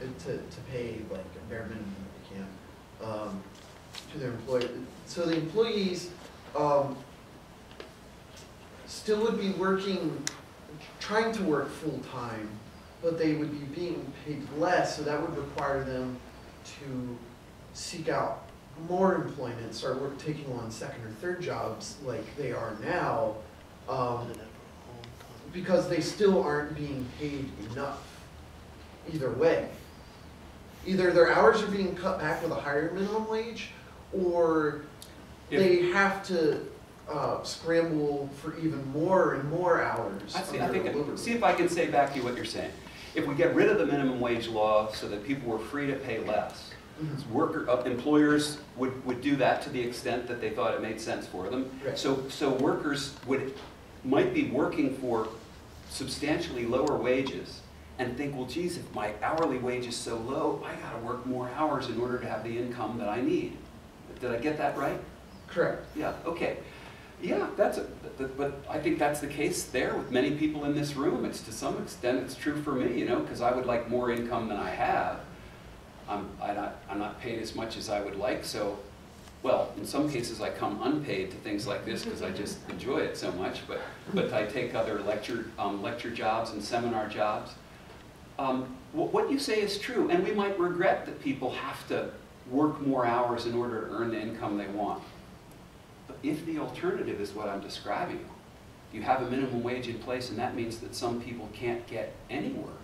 like a bare minimum that they can to their employees. So the employees still would be trying to work full time, but they would be being paid less, so that would require them to seek out more employment, start taking on second or third jobs like they are now, because they still aren't being paid enough either way. Either their hours are being cut back with a higher minimum wage, or they have to scramble for even more and more hours. See if I can say back to you what you're saying. If we get rid of the minimum wage law so that people were free to pay less, employers would do that to the extent that they thought it made sense for them. Right. So workers might be working for substantially lower wages and think, well, geez, if my hourly wage is so low, I got to work more hours in order to have the income that I need. Did I get that right? Correct. Yeah. Okay. Yeah, but I think that's the case there with many people in this room. It's to some extent it's true for me, because I would like more income than I have. I'm not paid as much as I would like, so, well, in some cases I come unpaid to things like this because I just enjoy it so much, but I take other lecture jobs and seminar jobs. What you say is true, and we might regret that people have to work more hours in order to earn the income they want. But if the alternative is what I'm describing, you have a minimum wage in place and that means that some people can't get any work,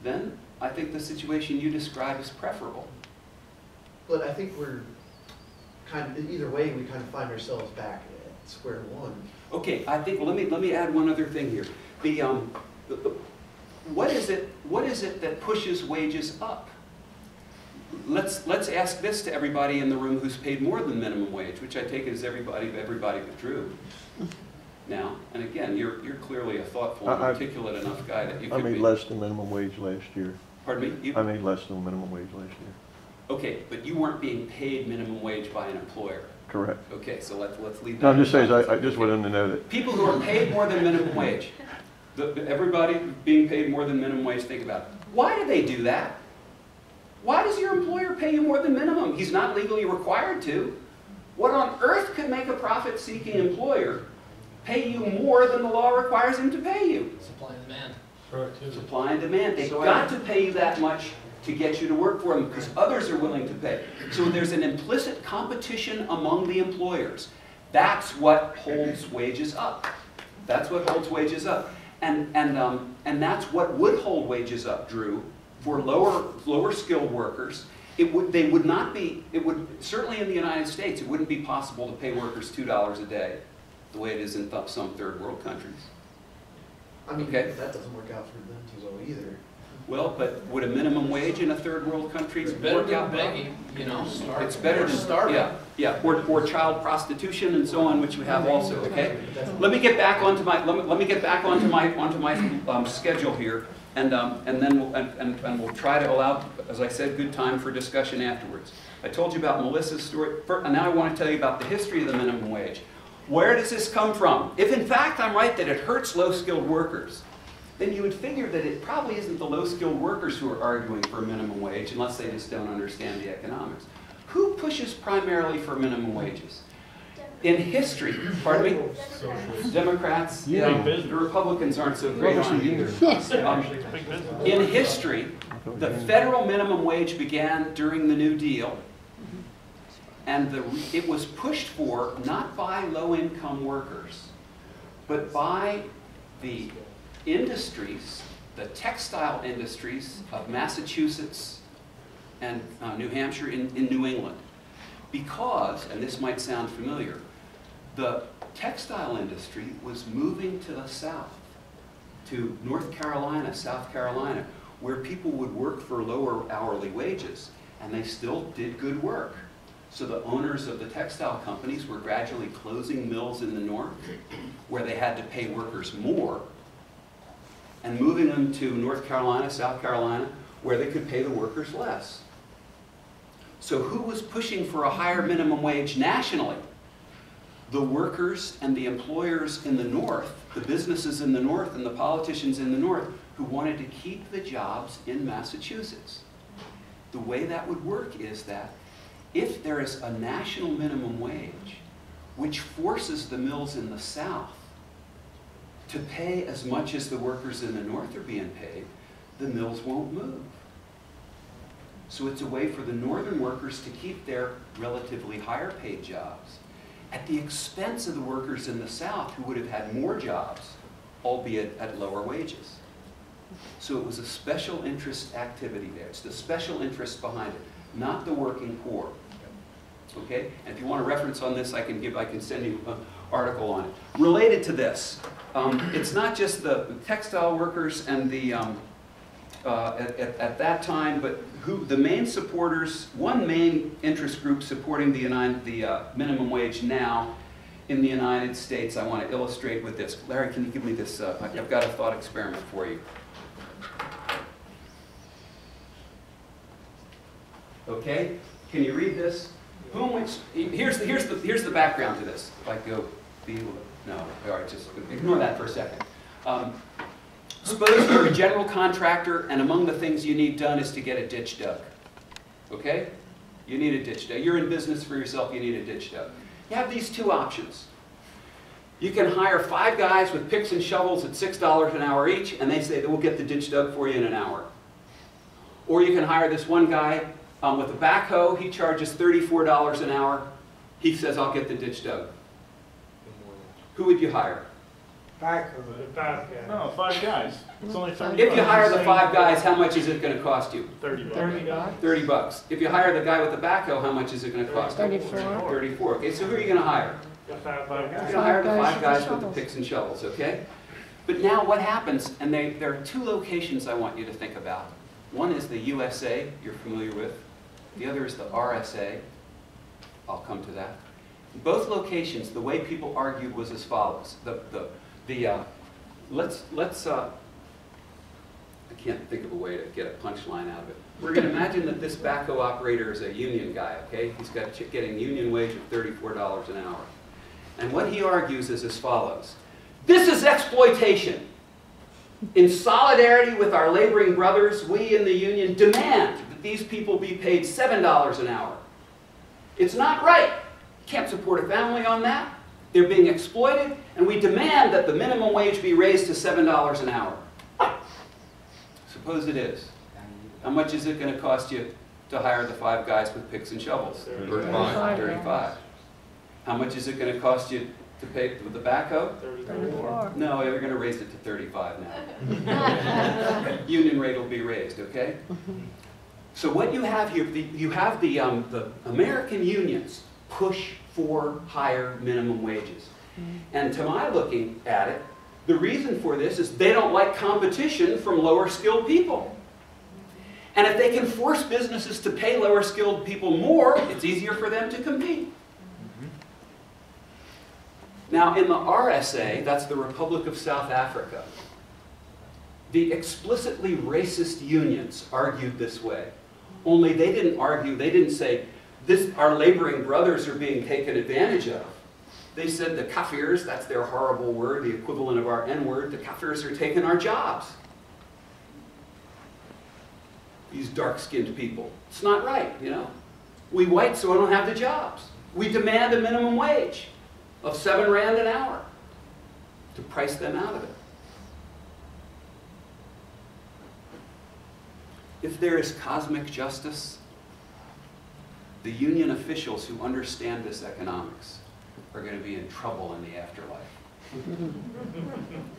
then I think the situation you describe is preferable. But I think we're either way, we kind of find ourselves back at square one. Okay, I think, well, let me add one other thing here. What is it that pushes wages up? Let's ask this to everybody in the room who's paid more than minimum wage, which I take it is everybody but Drew. Now, and again, you're clearly a thoughtful and articulate enough guy that you could I made be. less than minimum wage last year. Pardon me? I made less than minimum wage last year. Okay, but you weren't being paid minimum wage by an employer. Correct. Okay, so let's leave that. No, I'm just saying, I just wanted them to know that. People who are paid more than minimum wage, everybody being paid more than minimum wage, think about it. Why do they do that? Why does your employer pay you more than minimum? He's not legally required to. What on earth could make a profit-seeking employer pay you more than the law requires him to pay you? Supply and demand. Supply and demand. They've got to pay you that much to get you to work for them because others are willing to pay. So there's an implicit competition among the employers. That's what holds wages up. That's what holds wages up. And that's what would hold wages up, Drew, for lower skilled workers. They would not be, certainly in the United States, it wouldn't be possible to pay workers $2 a day the way it is in some third world countries. I mean, okay. that doesn't work out for them too well either. Well, but would a minimum wage in a third world country work out well? begging, you know. It's better than starving. Yeah, or child prostitution and so on, which we have also. Okay, let me get back onto my schedule here, and then we'll try to allow, as I said, good time for discussion afterwards. I told you about Melissa's story, and now I want to tell you about the history of the minimum wage. Where does this come from? If in fact I'm right that it hurts low-skilled workers, then you would figure that it probably isn't the low-skilled workers who are arguing for a minimum wage, unless they just don't understand the economics. Who pushes primarily for minimum wages? In history, pardon me? Democrats, Yeah. the Republicans aren't so great on it either. In history, the federal minimum wage began during the New Deal, and it was pushed for not by low-income workers, but by the industries, the textile industries of Massachusetts and New Hampshire in New England. Because, and this might sound familiar, the textile industry was moving to the south, to North Carolina, South Carolina, where people would work for lower hourly wages, and they still did good work. So the owners of the textile companies were gradually closing mills in the north, where they had to pay workers more, and moving them to North Carolina, South Carolina, where they could pay the workers less. So who was pushing for a higher minimum wage nationally? The workers and the employers in the north, the businesses in the north and the politicians in the north, who wanted to keep the jobs in Massachusetts. The way that would work is that if there is a national minimum wage, which forces the mills in the south to pay as much as the workers in the north are being paid, the mills won't move. So it's a way for the northern workers to keep their relatively higher paid jobs at the expense of the workers in the south who would have had more jobs, albeit at lower wages. So it was a special interest activity there. It's the special interest behind it, not the working poor. Okay? And if you want a reference on this, I can send you an article on it. Related to this, it's not just the textile workers and the at that time, but the main supporters, one main interest group supporting the minimum wage now in the United States, I want to illustrate with this. Larry, can you give me this? I've got a thought experiment for you. Okay, can you read this? Here's the background to this. If I go, no, all right, just ignore that for a second. Suppose you're a general contractor, and among the things you need done is to get a ditch dug. Okay? You need a ditch dug. You're in business for yourself, you need a ditch dug. You have these two options. You can hire 5 guys with picks and shovels at $6 an hour each, and they say that we'll get the ditch dug for you in an hour. Or you can hire this one guy with a backhoe. He charges $34 an hour. He says, I'll get the ditch dug. Who would you hire? No, 5 guys. It's only 30 If you hire the 5 guys, how much is it going to cost you? $30. 30 bucks. If you hire the guy with the backhoe, how much is it going to cost you? 34. 34. Okay, so who are you going to hire? You're going to hire the 5 guys with the picks and shovels, okay? But now what happens, and there are 2 locations I want you to think about. One is the USA, you're familiar with. The other is the RSA. I'll come to that. In both locations, the way people argued was as follows. I can't think of a way to get a punchline out of it. We're going to imagine that this backhoe operator is a union guy, okay? He's getting union wage of $34 an hour. And what he argues is as follows. This is exploitation. In solidarity with our laboring brothers, we in the union demand that these people be paid $7 an hour. It's not right. You can't support a family on that. They're being exploited, and we demand that the minimum wage be raised to $7 an hour. Suppose it is. How much is it going to cost you to hire the 5 guys with picks and shovels? 35. How much is it going to cost you to pay with the backhoe? 34. No, they're going to raise it to 35 now. Union rate will be raised, okay? So what you have here, you have the American unions push for higher minimum wages. And to my looking at it, the reason for this is they don't like competition from lower skilled people. And if they can force businesses to pay lower skilled people more, it's easier for them to compete. Now, in the RSA, that's the Republic of South Africa, the explicitly racist unions argued this way. Only they didn't argue, they didn't say, our laboring brothers are being taken advantage of. They said the Kafirs, that's their horrible word, the equivalent of our N-word, the Kafirs are taking our jobs. These dark-skinned people. It's not right, you know. We white, so I don't have the jobs. We demand a minimum wage of 7 Rand an hour to price them out of it. If there is cosmic justice, the union officials who understand this economics are going to be in trouble in the afterlife.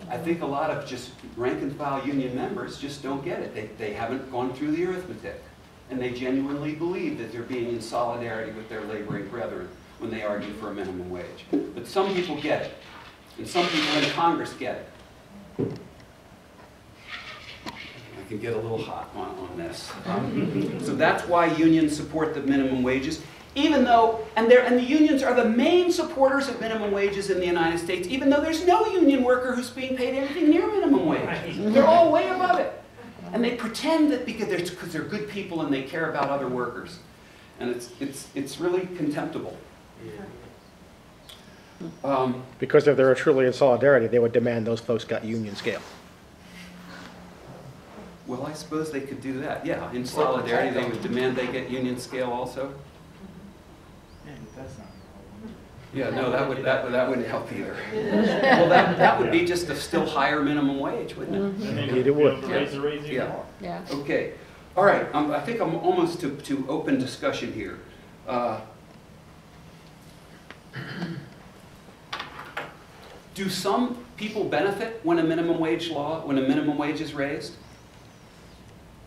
I think a lot of just rank and file union members just don't get it. They haven't gone through the arithmetic. And they genuinely believe that they're being in solidarity with their laboring brethren when they argue for a minimum wage. But some people get it. And some people in Congress get it. I can get a little hot on this. So that's why unions support the minimum wages. Even though, and the unions are the main supporters of minimum wages in the United States, even though there's no union worker who's being paid anything near minimum wage. They're all way above it. And they pretend that because they're good people and they care about other workers. And it's really contemptible. Because if they were truly in solidarity, they would demand those folks got union scale. Well, I suppose they could do that. Yeah, in solidarity, they would demand they get union scale also. Yeah, no, that wouldn't help either. Well, that would be just a still higher minimum wage, wouldn't it? Indeed it would. Yeah. Okay. All right. I think I'm almost to open discussion here. Do some people benefit when a minimum wage is raised?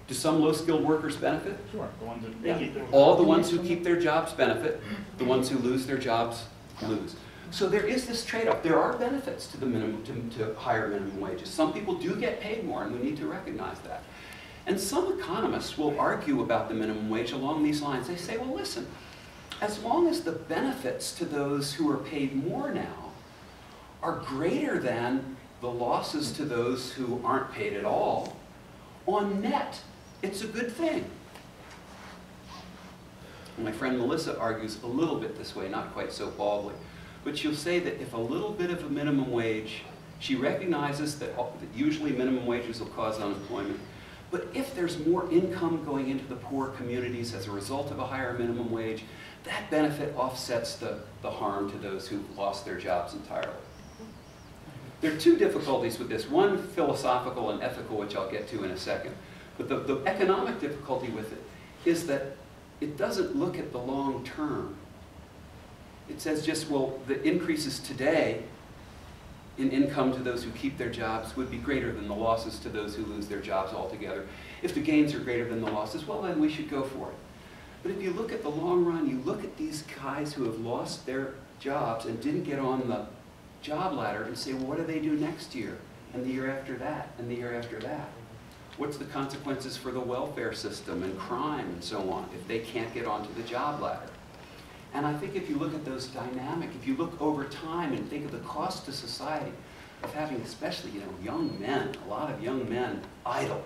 Do some low-skilled workers benefit? Sure. The ones that All the ones who keep their jobs benefit. The ones who lose their jobs lose. So there is this trade-off. There are benefits to the to higher minimum wages. Some people do get paid more, and we need to recognize that. And some economists will argue about the minimum wage along these lines. They say, well, listen, as long as the benefits to those who are paid more now are greater than the losses to those who aren't paid at all, on net, it's a good thing. My friend Melissa argues a little bit this way, not quite so baldly. But she'll say that if a little bit of a minimum wage, she recognizes that usually minimum wages will cause unemployment. But if there's more income going into the poor communities as a result of a higher minimum wage, that benefit offsets the harm to those who've lost their jobs entirely. There are two difficulties with this. One, philosophical and ethical, which I'll get to in a second. But the economic difficulty with it is that it doesn't look at the long term. It says just, well, the increases today in income to those who keep their jobs would be greater than the losses to those who lose their jobs altogether. If the gains are greater than the losses, well, then we should go for it. But if you look at the long run, you look at these guys who have lost their jobs and didn't get on the job ladder and say, well, what do they do next year, and the year after that, and the year after that? What's the consequences for the welfare system and crime and so on if they can't get onto the job ladder? And I think if you look at those dynamic, if you look over time and think of the cost to society of having especially, young men, a lot of young men idle,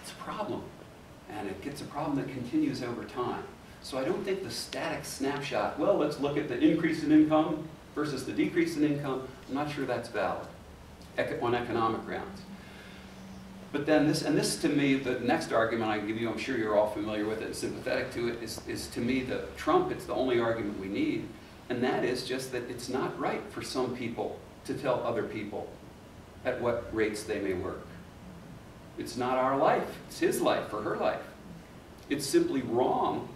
it's a problem. And it's a problem that continues over time. So I don't think the static snapshot, well, let's look at the increase in income versus the decrease in income, I'm not sure that's valid on economic grounds. But then this to me, the next argument I give you, I'm sure you're all familiar with it and sympathetic to it, is to me Trump, it's the only argument we need. And that is just that it's not right for some people to tell other people at what rates they may work. It's not our life, it's his life or her life. It's simply wrong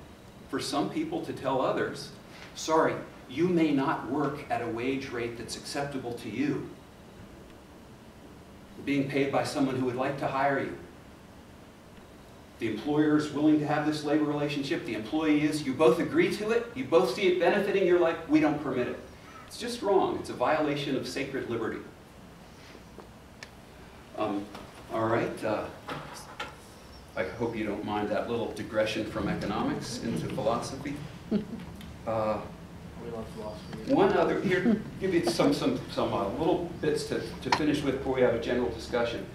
for some people to tell others, sorry, you may not work at a wage rate that's acceptable to you. Being paid by someone who would like to hire you. The employer is willing to have this labor relationship, the employee is, you both agree to it, you both see it benefiting your life, we don't permit it. It's just wrong, it's a violation of sacred liberty. All right, I hope you don't mind that little digression from economics into philosophy. We love philosophy. One other, here, give you some little bits to finish with before we have a general discussion.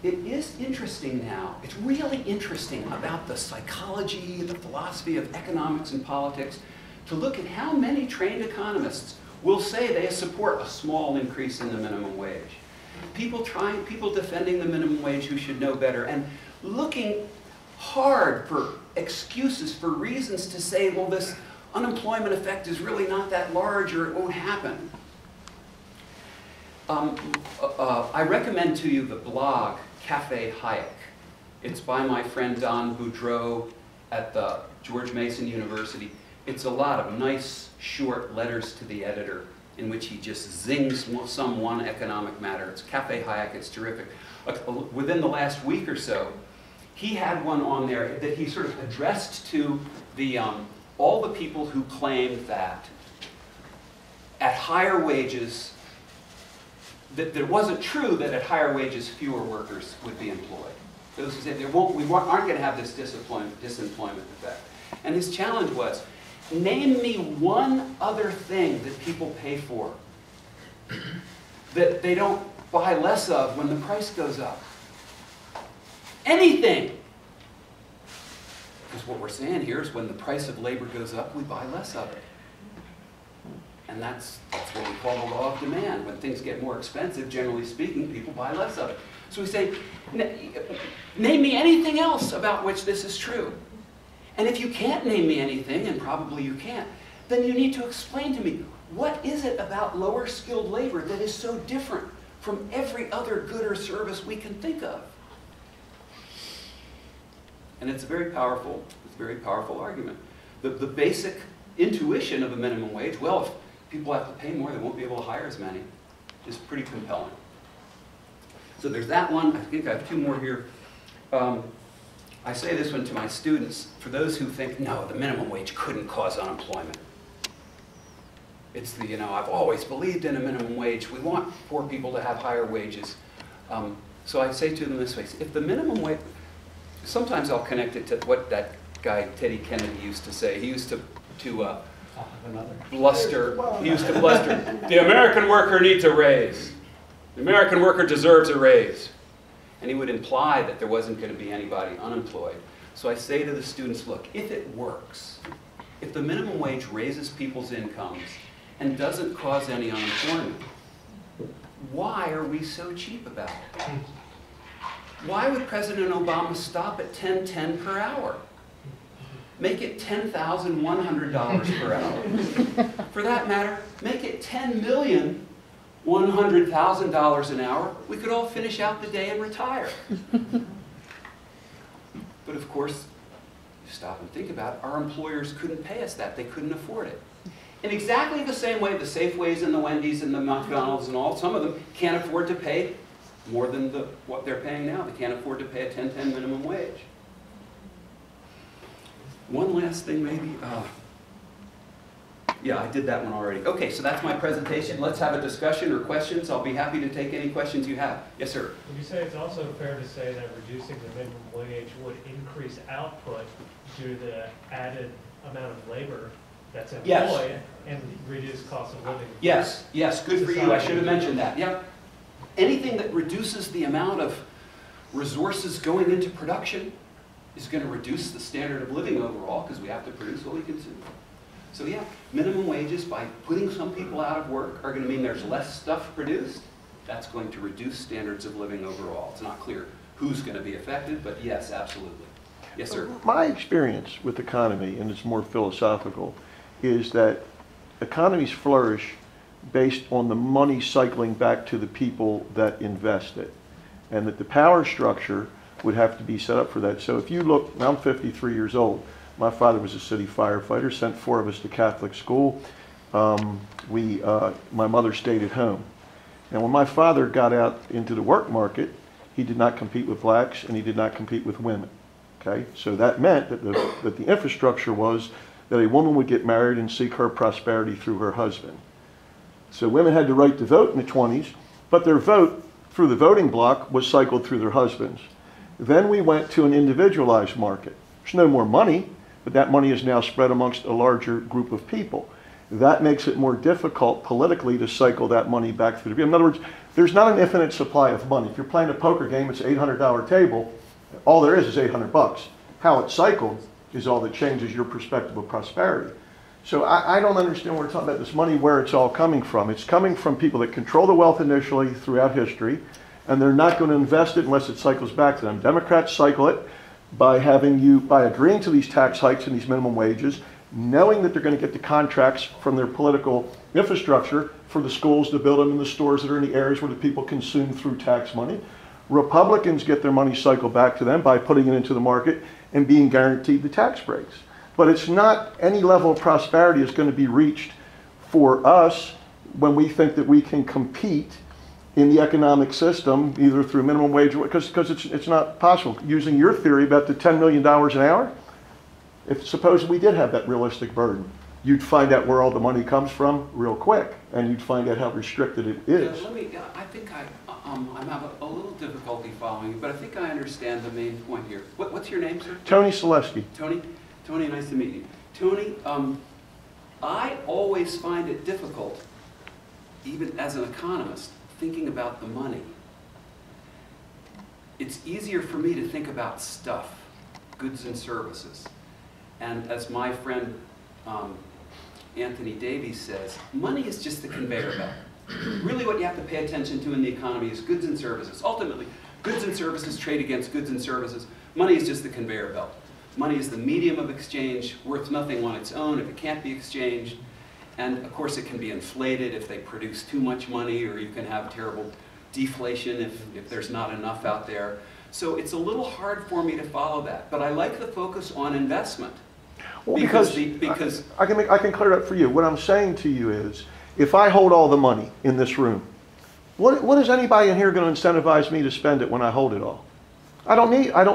It is interesting now, it's really interesting about the psychology, the philosophy of economics and politics, to look at how many trained economists will say they support a small increase in the minimum wage. People defending the minimum wage who should know better, and looking hard for excuses, for reasons to say, well, this unemployment effect is really not that large or it won't happen. I recommend to you the blog Cafe Hayek. It's by my friend Don Boudreau at the George Mason University. It's a lot of nice, short letters to the editor in which he just zings some one economic matter. It's Cafe Hayek, it's terrific. Within the last week or so, he had one on there that he sort of addressed to the, all the people who claimed that at higher wages, that it wasn't true that at higher wages fewer workers would be employed. Those who said we aren't going to have this disemployment effect. And his challenge was, name me one other thing that people pay for that they don't buy less of when the price goes up. Anything. Because what we're saying here is when the price of labor goes up, we buy less of it. And that's what we call the law of demand. When things get more expensive, generally speaking, people buy less of it. So we say, name me anything else about which this is true. And if you can't name me anything, and probably you can't, then you need to explain to me, what is it about lower skilled labor that is so different from every other good or service we can think of? And it's a very powerful argument. The basic intuition of a minimum wage, well, if people have to pay more, they won't be able to hire as many, is pretty compelling. So there's that one. I think I have two more here. I say this one to my students, for those who think, no, the minimum wage couldn't cause unemployment. It's the, I've always believed in a minimum wage. We want poor people to have higher wages. So I say to them this way, if the minimum wage, sometimes I'll connect it to what that guy Teddy Kennedy used to say. He used to bluster. He used to bluster. The American worker needs a raise. The American worker deserves a raise. And he would imply that there wasn't going to be anybody unemployed. So I say to the students, look, if it works, if the minimum wage raises people's incomes and doesn't cause any unemployment, why are we so cheap about it? Why would President Obama stop at $10.10 per hour? Make it $10,100 per hour. For that matter, make it $10,100,000 an hour. We could all finish out the day and retire. But of course, you stop and think about it, our employers couldn't pay us that. They couldn't afford it. In exactly the same way, the Safeways and the Wendy's and the McDonald's and all, some of them can't afford to pay more than what they're paying now. They can't afford to pay a $10.10 minimum wage. One last thing maybe. Yeah, I did that one already. Okay, so that's my presentation. Let's have a discussion or questions. I'll be happy to take any questions you have. Yes, sir. Would you say it's also fair to say that reducing the minimum wage would increase output due to the added amount of labor that's employed, yes, and reduce cost of living? Yes, yes, good for you. I should have mentioned that. Yep. Anything that reduces the amount of resources going into production is going to reduce the standard of living overall, because we have to produce what we consume. So yeah, minimum wages, by putting some people out of work, are going to mean there's less stuff produced. That's going to reduce standards of living overall. It's not clear who's going to be affected, but yes, absolutely. Yes, sir. My experience with economy, and it's more philosophical, is that economies flourish based on the money cycling back to the people that invest it, and that the power structure would have to be set up for that. So if you look, I'm 53 years old. My father was a city firefighter, sent 4 of us to Catholic school. My mother stayed at home. And when my father got out into the work market, he did not compete with blacks and he did not compete with women. Okay? So that meant that the infrastructure was that a woman would get married and seek her prosperity through her husband. So women had the right to vote in the 20s, but their vote through the voting bloc was cycled through their husbands. Then we went to an individualized market. There's no more money, but that money is now spread amongst a larger group of people. That makes it more difficult politically to cycle that money back through the. In other words, there's not an infinite supply of money. If you're playing a poker game, it's an $800 table. All there is $800. How it's cycled is all that changes your perspective of prosperity. So I don't understand when we're talking about this money, where it's all coming from. It's coming from people that control the wealth initially throughout history, and they're not going to invest it unless it cycles back to them. Democrats cycle it by agreeing to these tax hikes and these minimum wages, knowing that they're going to get the contracts from their political infrastructure for the schools to build them and the stores that are in the areas where the people consume through tax money. Republicans get their money cycled back to them by putting it into the market and being guaranteed the tax breaks. But it's not any level of prosperity is going to be reached for us when we think that we can compete in the economic system, either through minimum wage, because it's not possible. Using your theory about the $10 million an hour, if suppose we did have that realistic burden, you'd find out where all the money comes from real quick, and you'd find out how restricted it is. Yeah, I think I'm having a little difficulty following you, but I think I understand the main point here. What's your name, sir? Tony Selesky. Tony, nice to meet you. Tony, I always find it difficult, even as an economist, thinking about the money. It's easier for me to think about stuff, goods and services. And as my friend Anthony Davies says, money is just the conveyor belt. Really what you have to pay attention to in the economy is goods and services. Ultimately, goods and services trade against goods and services. Money is just the conveyor belt. Money is the medium of exchange, worth nothing on its own if it can't be exchanged. And of course it can be inflated if they produce too much money, or you can have terrible deflation if there's not enough out there. So it's a little hard for me to follow that. But I like the focus on investment. Well, because I can clear it up for you. What I'm saying to you is, if I hold all the money in this room, what is anybody in here going to incentivize me to spend it when I hold it all? I don't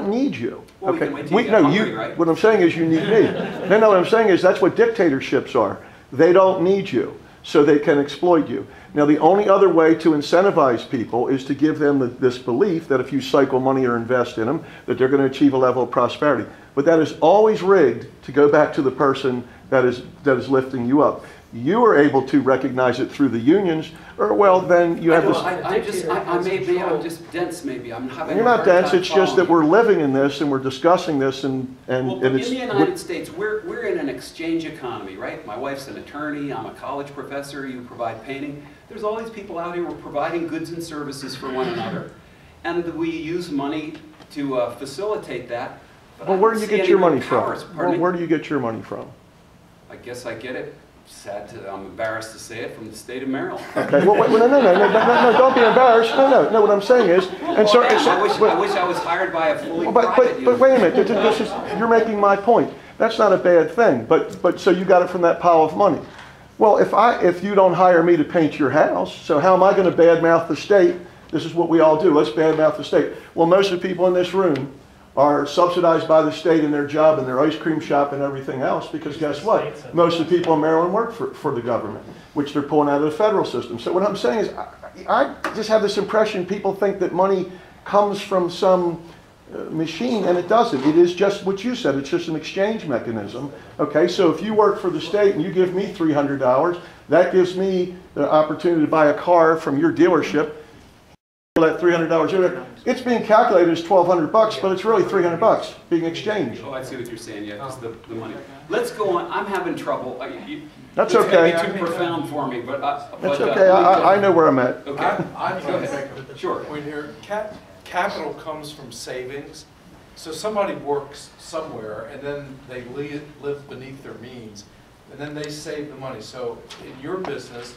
need you. Well, okay. Right? What I'm saying is you need me. No, what I'm saying is that's what dictatorships are. They don't need you, so they can exploit you. Now, the only other way to incentivize people is to give them this belief that if you cycle money or invest in them, that they're going to achieve a level of prosperity. But that is always rigged to go back to the person that is lifting you up. You are able to recognize it through the unions, or well, then you have this. I'm just dense. Maybe I'm having. You're not dense. It's just that we're living in this and we're discussing this, and well, in the United States, we're in an exchange economy, right? My wife's an attorney. I'm a college professor. You provide painting. There's all these people out here who are providing goods and services for one another, and we use money to facilitate that. Well, where do you get your money from? Where do you get your money from? I guess I get it. I'm embarrassed to say it, from the state of Maryland. Okay. Well, no, don't be embarrassed. No. What I'm saying is, and so I wish I was hired by a fully private. But wait a minute. You're making my point. That's not a bad thing. But so you got it from that pile of money. Well, if you don't hire me to paint your house, so how am I going to badmouth the state? This is what we all do. Let's badmouth the state. Well, most of the people in this room are subsidized by the state in their job and their ice cream shop and everything else, because guess what? Most of the people in Maryland work for the government, which they're pulling out of the federal system. So what I'm saying is, I just have this impression people think that money comes from some machine, and it doesn't. It is just what you said. It's just an exchange mechanism. Okay, so if you work for the state and you give me $300, that gives me the opportunity to buy a car from your dealership. That $300, it's being calculated as $1,200, but it's really $300 being exchanged. Oh, I see what you're saying. Yeah, just the money. Let's go on. I'm having trouble. That's okay. It's too profound for me, but that's okay. I know where I'm at. Okay. I'm going to make a point here. Capital comes from savings. So somebody works somewhere, and then they live beneath their means, and then they save the money. So in your business,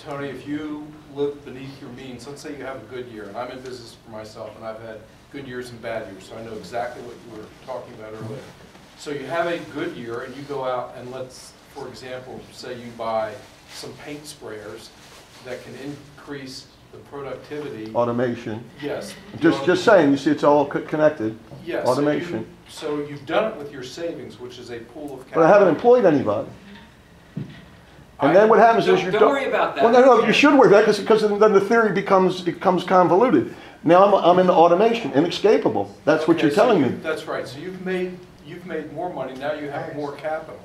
Tony, if you live beneath your means, let's say you have a good year, and I'm in business for myself, and I've had good years and bad years, so I know exactly what you were talking about earlier. So you have a good year, and you go out and let's, for example, say you buy some paint sprayers that can increase the productivity. Automation. Yes. Just saying, you see it's all connected. Yes. Automation. So you've done it with your savings, which is a pool of capital. But I haven't employed anybody. And then what happens is don't worry about that. Well, no, you should worry about that because then the theory becomes convoluted. Now I'm into automation, inescapable. That's what you're telling me. That's right. So you've made more money. Now you have more capital.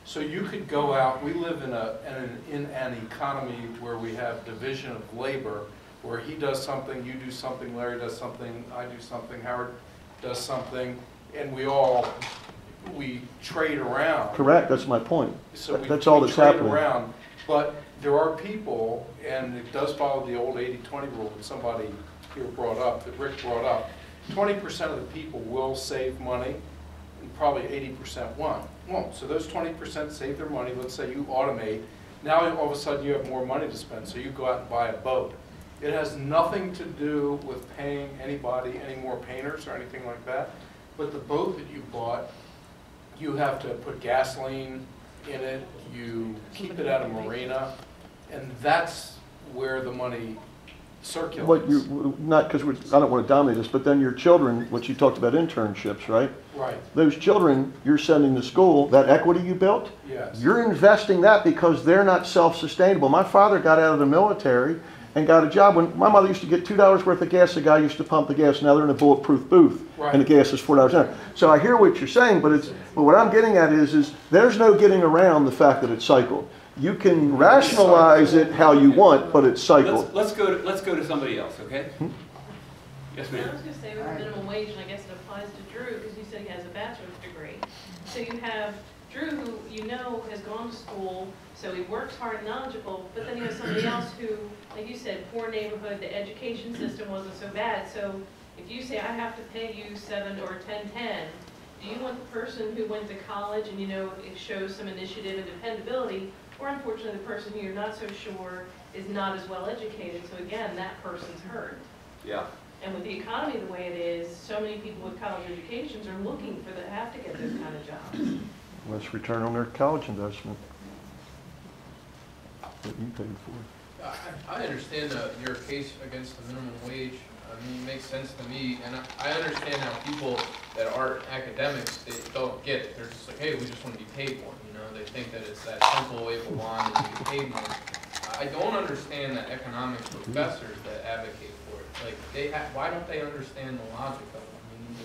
So you could go out. We live in an economy where we have division of labor, where he does something, you do something, Larry does something, I do something, Howard does something, and we trade around. Correct, that's my point. So That's all that's trade happening. around, but there are people, and it does follow the old 80-20 rule that somebody here brought up, that Rick brought up. 20% of the people will save money, and probably 80% won't. So those 20% save their money. Let's say you automate. Now all of a sudden you have more money to spend, so you go out and buy a boat. It has nothing to do with paying anybody, any more painters or anything like that. But the boat that you bought, you have to put gasoline in it, you keep it at a marina, and that's where the money circulates. What you, not because I don't want to dominate this, but then your children, what you talked about internships, right? Right. Those children you're sending to school, that equity you built, Yes. you're investing that because they're not self-sustainable. My father got out of the military and got a job. When my mother used to get $2 worth of gas, the guy used to pump the gas. Now they're in a bulletproof booth, Right. and the gas is $4 an hour. So I hear what you're saying, but what I'm getting at is there's no getting around the fact that it's cycled. You can rationalize it how you want, but it's cycled. Let's go to somebody else, okay? Yes, I ma'am. was going to say with minimum wage, and I guess it applies to Drew because you said he has a bachelor's degree. So you have Drew, who you know has gone to school, so he works hard and knowledgeable, but then you have somebody else who, like you said, poor neighborhood, the education system wasn't so bad. So if you say, I have to pay you 7 or 10, do you want the person who went to college and you know it shows some initiative and dependability, or unfortunately the person who you're not so sure is not as well educated, so again, that person's hurt. Yeah. And with the economy the way it is, so many people with college educations are looking for have to get those kind of jobs. Let's return on their college investment that you paid for. I understand your case against the minimum wage. I mean, it makes sense to me, and I understand how people that aren't academics, they don't get it. They're just like, hey, we just want to be paid more. You know, they think that it's that simple wave of wand and you get paid more. I don't understand the economics professors that advocate for it. Like, why don't they understand the logic of it? I mean,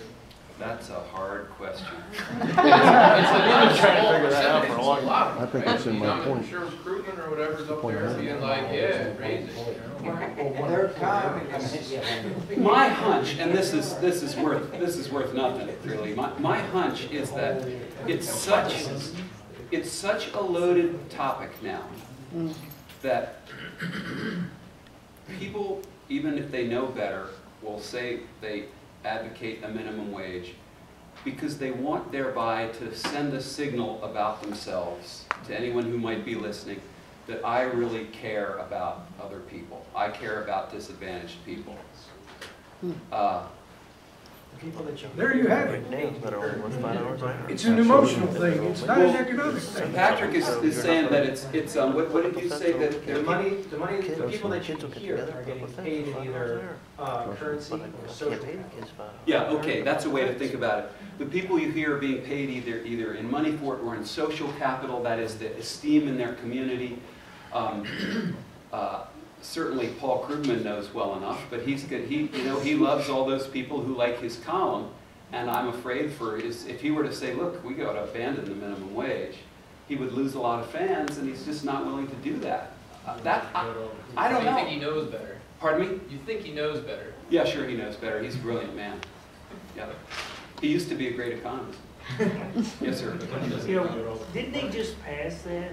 That's a hard question. I've been trying to figure that out for a long time. I think that's in my point. I'm sure recruitment or whatever's up there being like, yeah, raise it, you know? My hunch, and this is worth nothing really. My hunch is that it's such a loaded topic now that people, even if they know better, will say they advocate a minimum wage because they want thereby to send a signal about themselves to anyone who might be listening that I really care about other people. I care about disadvantaged people. There you have it. It's an emotional thing. It's not an economic thing. Patrick is saying that it's what did you say that The people that you hear are getting paid in either currency or social. Yeah, okay, that's a way to think about it. The people you hear are being paid either in money for it or in social capital, that is the esteem in their community. Certainly Paul Krugman knows well enough, but he's good. He loves all those people who like his column, and I'm afraid if he were to say, look, we got to abandon the minimum wage, he would lose a lot of fans, and he's just not willing to do that. I don't know. You think he knows better? Pardon me? You think he knows better? Yeah, sure, he knows better. He's a brilliant man. Yeah, he used to be a great economist. Yes, sir. You know, didn't they just pass that?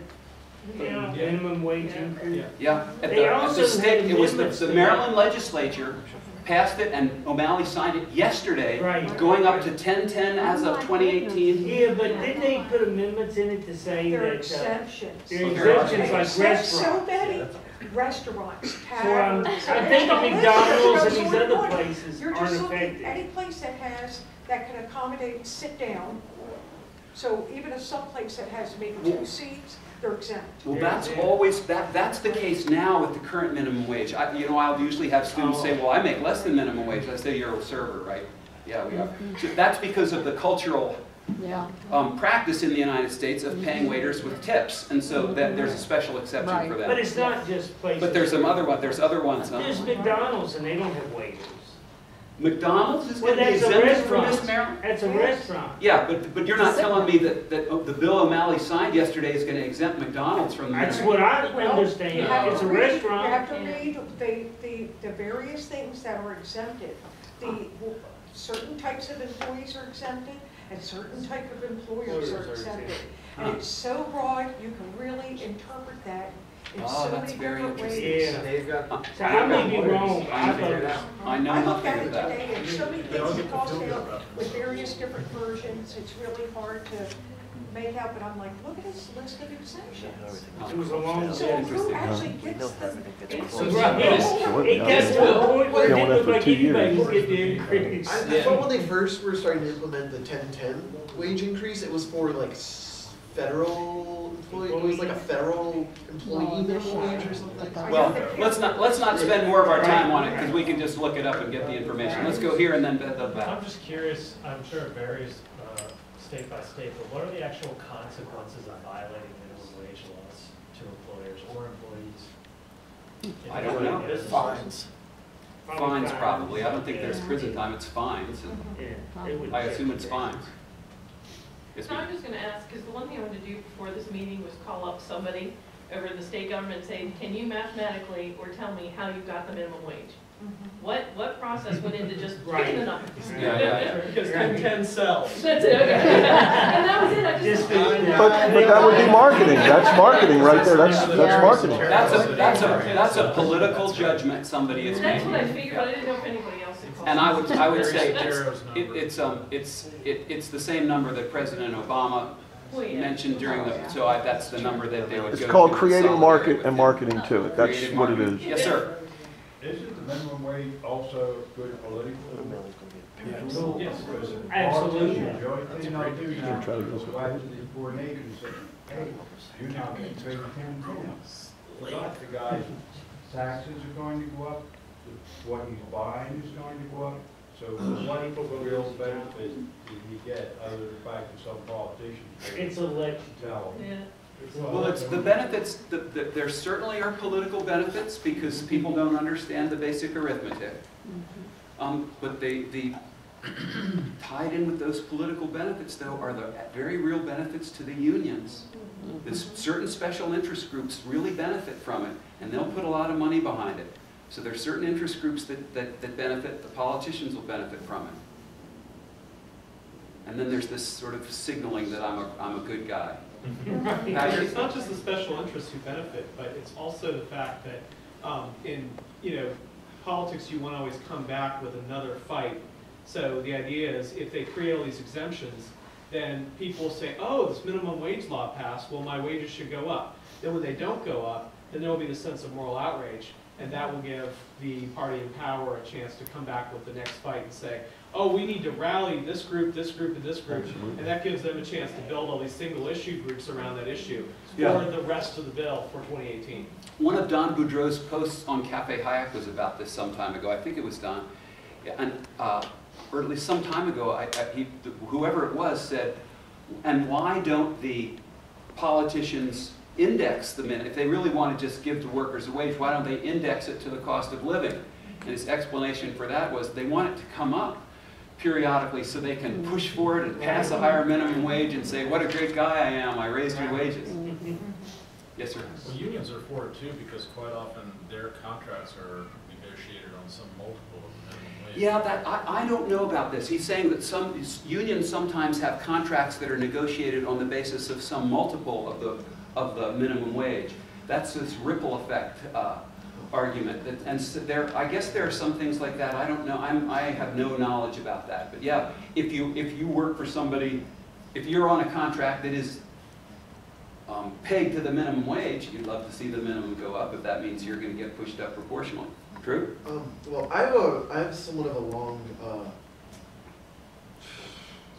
Minimum wage increase? Yeah, at the state, it was the Maryland legislature passed it, and O'Malley signed it yesterday, going up to 1010 as of 2018. Yeah, but didn't they put amendments in it to say There are that? exemptions. There are exemptions like So restaurants. many restaurants, So taverns. I think the McDonald's and these other places You're aren't just looking, affected. any place that can accommodate sit down. So even if some place that has maybe 2 seats, they're exempt. Well, that's always, that's the case now with the current minimum wage. I'll usually have students say, well, I make less than minimum wage. I say, you're a server, right? Yeah, we are. So that's because of the cultural practice in the United States of paying waiters with tips. And so there's a special exception for that. But it's not just places. But there's some other ones. There's other ones. There's McDonald's and they don't have waiters. McDonald's is Well, going to be that's a exempted from restaurant. this, Marilyn? That's a restaurant. Yeah, but you're not telling me that the bill O'Malley signed yesterday is going to exempt McDonald's from the. That's what I Well, understand. you have It's to a read- restaurant. You have to read the various things that are exempted. Certain types of employees are exempted, and certain type of employers are exempted. And it's so broad, you can really interpret that in Oh, so that's many very different interesting. ways. So they've got. So I may be wrong, but I thought. I know I looked nothing at of it that. today, and so many things are crossed out with various different versions. It's really hard to make out, but I'm like, look at this list of exemptions. It was a long So day. who actually gets them? Right. It gets to the point where it Going didn't up look for like 2 years. anybody was getting the increase. I thought when they first were starting to implement the 10-10 wage increase, it was for like federal employee, it was like a federal employee minimum wage or something. Well, let's not spend more of our time on it, because we can just look it up and get the information. Let's go here and then the back. I'm just curious, I'm sure it varies state by state, but what are the actual consequences of violating minimum wage laws to employers or employees? I don't know. Business? Fines. Fines probably. I don't think there's prison time, it's fines. And Yeah. it would- I assume it's fines. Yes, So ma'am. I'm just gonna ask, because the one thing I wanted to do before this meeting was call up somebody over in the state government and say, can you mathematically or tell me how you got the minimum wage? What process went into just picking the numbers? Yeah. Because 10-10 sells. That's it, okay. And that was it, I just. But that would be marketing. That's marketing right there. That's marketing. That's a political judgment somebody is That's what I making. figured, but I didn't know if anybody else had called. And I would say it's the same number that President Obama Well, yeah. mentioned during the, so that's the number that they would go to. It's called and creating consolidate market with. and marketing to it. That's Creative what it market. is. Yes, sir. Isn't the minimum wage also good political? Yes. Because Absolutely. politicians, the only thing they do now Try to is go go out to these poor neighbors and say, hey, you're not getting paid 10-10. But the guy's taxes are going to go up, what he's buying is going to go up. So what real benefit did he get other than the fact that some politicians It's election. tell him? Yeah. Well, it's the benefits, there certainly are political benefits because people don't understand the basic arithmetic. But the tied in with those political benefits, though, are the very real benefits to the unions. Certain special interest groups really benefit from it, and they'll put a lot of money behind it. So there's certain interest groups that benefit, the politicians will benefit from it. And then there's this sort of signaling that I'm a good guy. It's not just the special interests who benefit, but it's also the fact that in politics you want to always come back with another fight. So the idea is if they create all these exemptions, then people say, oh, this minimum wage law passed, well my wages should go up. Then when they don't go up, then there will be the sense of moral outrage, and that will give the party in power a chance to come back with the next fight and say, oh, we need to rally this group, and this group, and that gives them a chance to build all these single issue groups around that issue for the rest of the bill for 2018. One of Don Boudreau's posts on Cafe Hayek was about this some time ago. I think it was Don. And, or at least some time ago, whoever it was said, and why don't the politicians index the minute? If they really want to just give the workers a wage, why don't they index it to the cost of living? And his explanation for that was they want it to come up periodically so they can push for it and pass a higher minimum wage and say, what a great guy I am, I raised your wages. Yes, sir. Well, unions are for it too because quite often their contracts are negotiated on some multiple of the minimum wage. Yeah, I don't know about this. He's saying that some unions sometimes have contracts that are negotiated on the basis of some multiple of the minimum wage. That's this ripple effect argument. And so I guess there are some things like that. I don't know. I have no knowledge about that. But yeah, if you work for somebody, if you're on a contract that is pegged to the minimum wage, you'd love to see the minimum go up if that means you're going to get pushed up proportionally. True? Well, I have somewhat of a long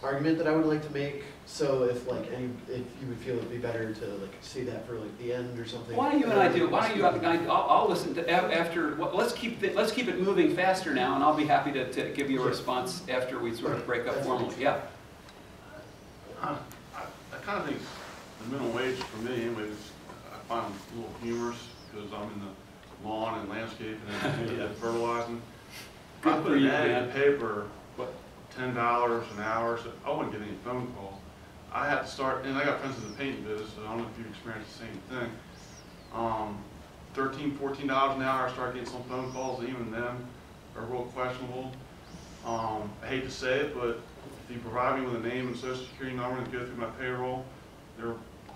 argument that I would like to make. So if if you would feel it'd be better to see that for the end or something. Why don't you and I do? Why don't you? I'll listen to after. Let's keep it moving faster now, and I'll be happy to give you a response after we sort of break up formally. Yeah. I kind of think the minimum wage for me, anyway, I find a little humorous because I'm in the lawn and landscape and fertilizing. I put an ad in the paper, what, $10 an hour, so I wouldn't get any phone calls. I had to start, and I got friends in the painting business, so I don't know if you've experienced the same thing. $13, $14 an hour, I started getting some phone calls, even them are real questionable. I hate to say it, but if you provide me with a name and social security number and go through my payroll, they're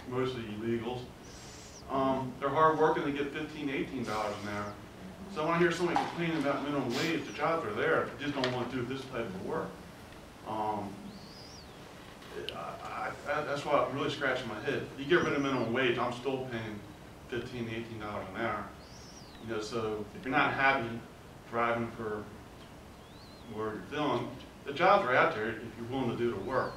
mostly illegals. They're hard working, they get $15, $18 an hour. So when I hear somebody complaining about minimum wage, the jobs are there, they just don't want to do this type of work. That's why I'm really scratching my head. You get rid of minimum wage, I'm still paying $15, $18 an hour. You know, so if you're not happy driving for where you're doing, the jobs are out there if you're willing to do the work.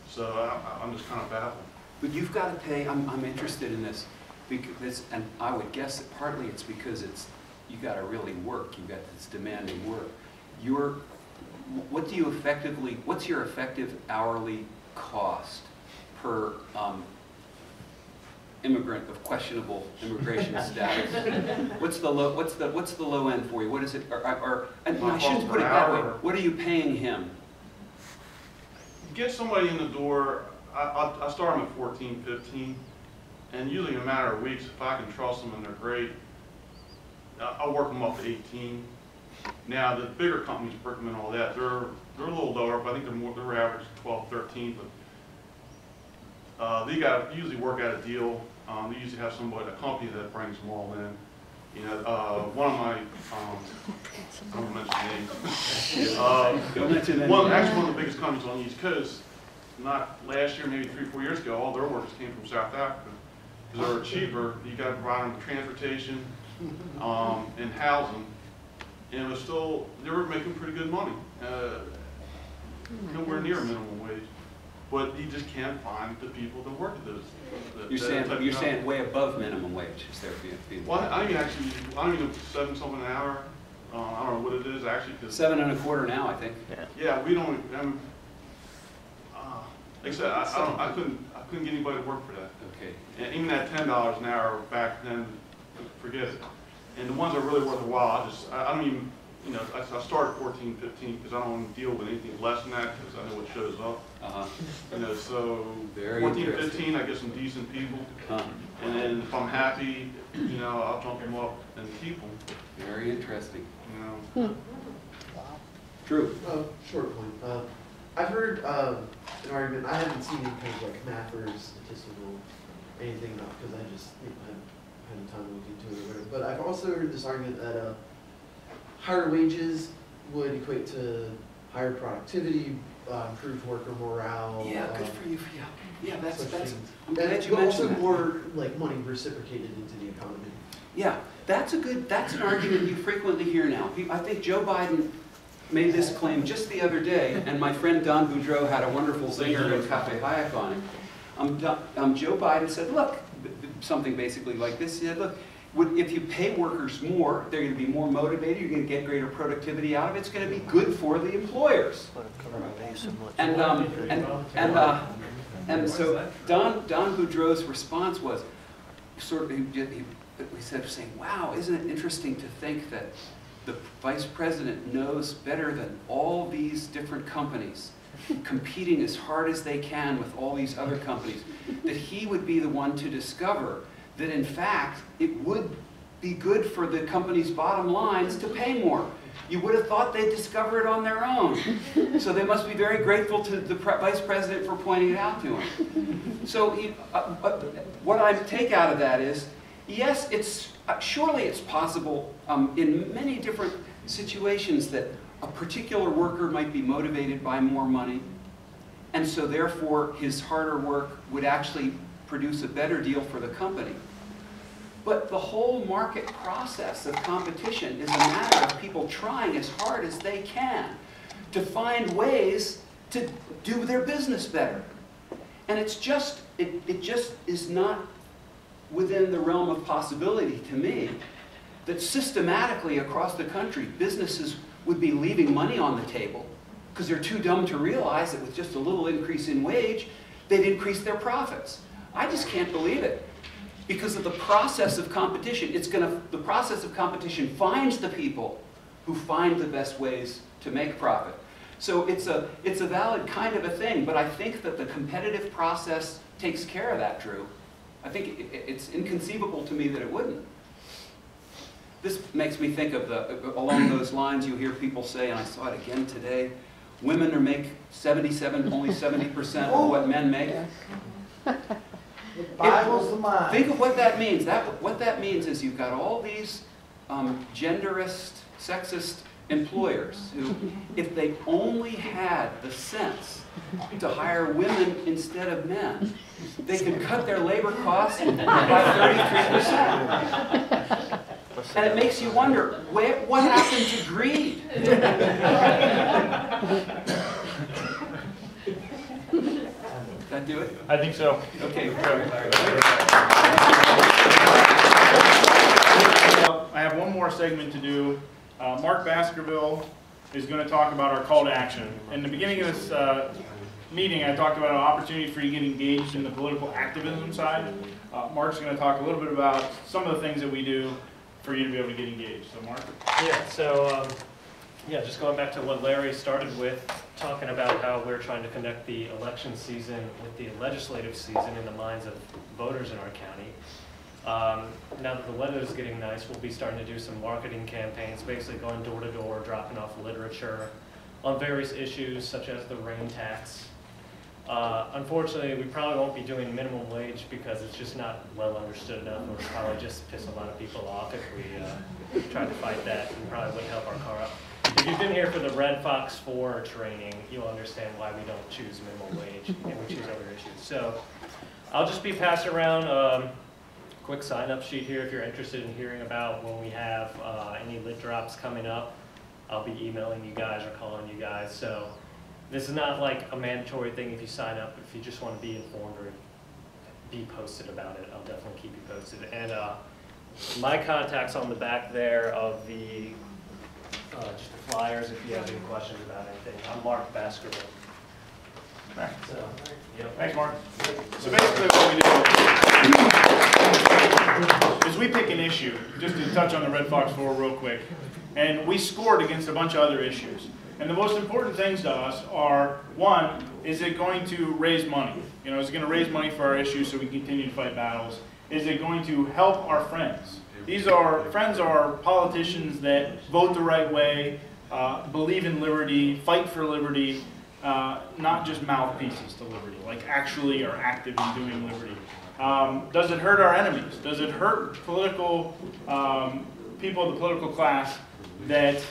So I'm just kind of baffled. But you've got to pay, I'm interested in this, because, and I would guess that partly it's because you got to really work, you've got this demanding work. What's your effective hourly cost per immigrant of questionable immigration status? What's the low end for you? What is it? And I shouldn't put it that way. What are you paying him? Get somebody in the door. I start them at 14, 15, and usually in a matter of weeks, if I can trust them and they're great, I'll work them up to 18. Now the bigger companies, Brickman and all that, they're a little lower, but I think they're average 12, 13. But they usually work out a deal. They usually have a company that brings them all in. You know, one of my, I won't mention names. Actually, one of the biggest companies on the East Coast, not last year, maybe 3 or 4 years ago, all their workers came from South Africa. Because they were cheaper, you got to provide them with transportation and housing. And it was still, they were making pretty good money. Nowhere near minimum wage. But you just can't find the people that work at those. You're saying way above minimum wage is there being? Well, I mean, actually, I don't even know, 7 something an hour. I don't know what it is actually. 7 1/4 now, I think. Yeah, we don't. Like I said, I couldn't get anybody to work for that. Okay. And even at $10 an hour back then, forget it. And the ones that are really worth a while, I don't even, you know, I start at 14, 15 because I don't want to deal with anything less than that because I know what shows up. You know, so 14, 15, I get some decent people. And then if I'm happy, you know, I'll jump them up and keep them. Very interesting. You know. True. Short point. I've heard an argument, I haven't seen any kind of like math or statistical anything about because I just haven't had time to look into it or whatever. But I've also heard this argument that higher wages would equate to higher productivity, improved worker morale. Yeah, good for you. Yeah, that's. I'm and glad you mentioned also that. more like money reciprocated into the economy. Yeah, that's an argument you frequently hear now. I think Joe Biden made this claim just the other day, and my friend Don Boudreau had a wonderful zinger in Cafe Hayek on it. Joe Biden said, look, something basically like this. He said, look, if you pay workers more, they're going to be more motivated, you're going to get greater productivity out of it, it's going to be good for the employers. And so Don Boudreau's response was sort of, he said, saying, wow, isn't it interesting to think that the vice president knows better than all these different companies, competing as hard as they can with all these other companies, that he would be the one to discover that in fact it would be good for the company's bottom lines to pay more. You would have thought they'd discover it on their own. So they must be very grateful to the vice president for pointing it out to him. So what I take out of that is, yes, surely it's possible in many different situations that a particular worker might be motivated by more money, and so therefore his harder work would actually produce a better deal for the company. But the whole market process of competition is a matter of people trying as hard as they can to find ways to do their business better. And it just is not within the realm of possibility to me that systematically across the country businesses would be leaving money on the table because they're too dumb to realize that with just a little increase in wage, they'd increase their profits. I just can't believe it. Because of the process of competition, the process of competition finds the people who find the best ways to make profit. So it's a valid kind of a thing, but I think that the competitive process takes care of that, Drew. I think it's inconceivable to me that it wouldn't. This makes me think of along those lines, you hear people say, and I saw it again today, women make only 70% of what men make. It boggles the mind. Think of what that means. What that means is you've got all these genderist, sexist employers who, if they only had the sense to hire women instead of men, they could cut their labor costs by 33%. And it makes you wonder, what happened to greed? That do it? I think so. Okay. I have one more segment to do. Mark Baskerville is going to talk about our call to action. In the beginning of this meeting, I talked about an opportunity for you to get engaged in the political activism side. Mark's going to talk a little bit about some of the things that we do for you to be able to get engaged. So Mark? Yeah, so yeah, just going back to what Larry started with, talking about how we're trying to connect the election season with the legislative season in the minds of voters in our county. Now that the weather is getting nice, we'll be starting to do some marketing campaigns, basically going door to door, dropping off literature on various issues such as the rain tax. Unfortunately, we probably won't be doing minimum wage because it's just not well understood enough. It would probably just piss a lot of people off if we tried to fight that, and probably wouldn't help our car up. If you've been here for the Red Fox 4 training, you'll understand why we don't choose minimum wage and we choose other issues. So I'll just be passing around a quick sign-up sheet here if you're interested in hearing about when we have any lit drops coming up. I'll be emailing you guys or calling you guys. So this is not like a mandatory thing if you sign up. If you just want to be informed or be posted about it, I'll definitely keep you posted. And my contact's on the back there of the just the flyers if you have any questions about anything. I'm Mark Baskerville. Right. So, yep. Thanks, Mark. So basically what we do is we pick an issue, just to touch on the Red Fox 4 real quick, and we scored against a bunch of other issues. And the most important things to us are, one, is it going to raise money? You know, is it going to raise money for our issues so we continue to fight battles? Is it going to help our friends? Friends are politicians that vote the right way, believe in liberty, fight for liberty, not just mouthpieces to liberty, like actually are active in doing liberty. Does it hurt our enemies? Does it hurt political people of the political class that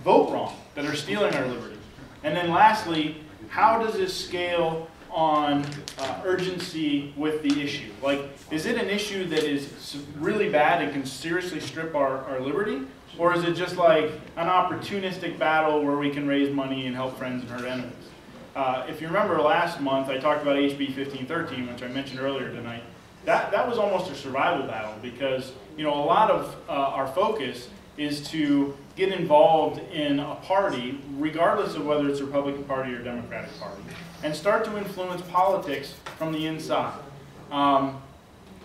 vote wrong, that are stealing our liberty? And then lastly, how does this scale on urgency with the issue? Like, is it an issue that is really bad and can seriously strip our liberty? Or is it just like an opportunistic battle where we can raise money and help friends and hurt enemies? If you remember last month, I talked about HB 1513, which I mentioned earlier tonight. That was almost a survival battle because, you know, a lot of our focus is to get involved in a party, regardless of whether it's a Republican Party or Democratic Party, and start to influence politics from the inside.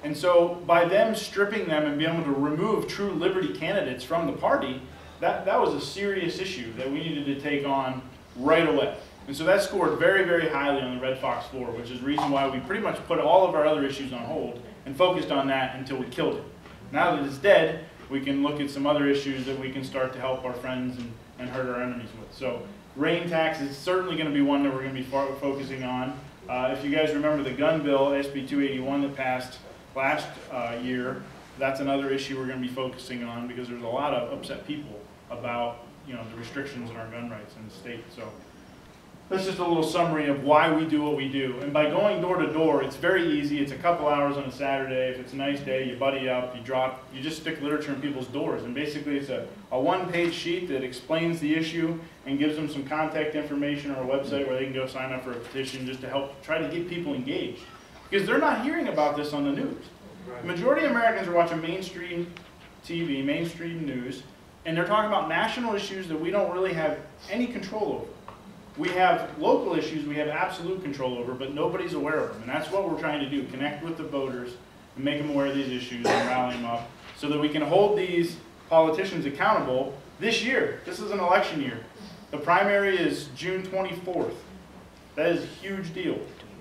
And so by them stripping them and being able to remove true liberty candidates from the party, that was a serious issue that we needed to take on right away. And so that scored very, very highly on the Red Fox 4, which is the reason why we pretty much put all of our other issues on hold and focused on that until we killed it. Now that it's dead, we can look at some other issues that we can start to help our friends and hurt our enemies with. So rain tax is certainly going to be one that we're going to be focusing on. If you guys remember the gun bill, SB 281, that passed last year, that's another issue we're going to be focusing on because there's a lot of upset people about, you know, the restrictions in our gun rights in the state. So that's just a little summary of why we do what we do. And by going door to door, it's very easy. It's a couple hours on a Saturday. If it's a nice day, you buddy up, you just stick literature in people's doors. And basically it's a one-page sheet that explains the issue and gives them some contact information or a website where they can go sign up for a petition just to help try to get people engaged. Because they're not hearing about this on the news. The majority of Americans are watching mainstream TV, mainstream news, and they're talking about national issues that we don't really have any control over. We have local issues we have absolute control over, but nobody's aware of them. And that's what we're trying to do, connect with the voters and make them aware of these issues and rally them up so that we can hold these politicians accountable this year. This is an election year. The primary is June 24th. That is a huge deal.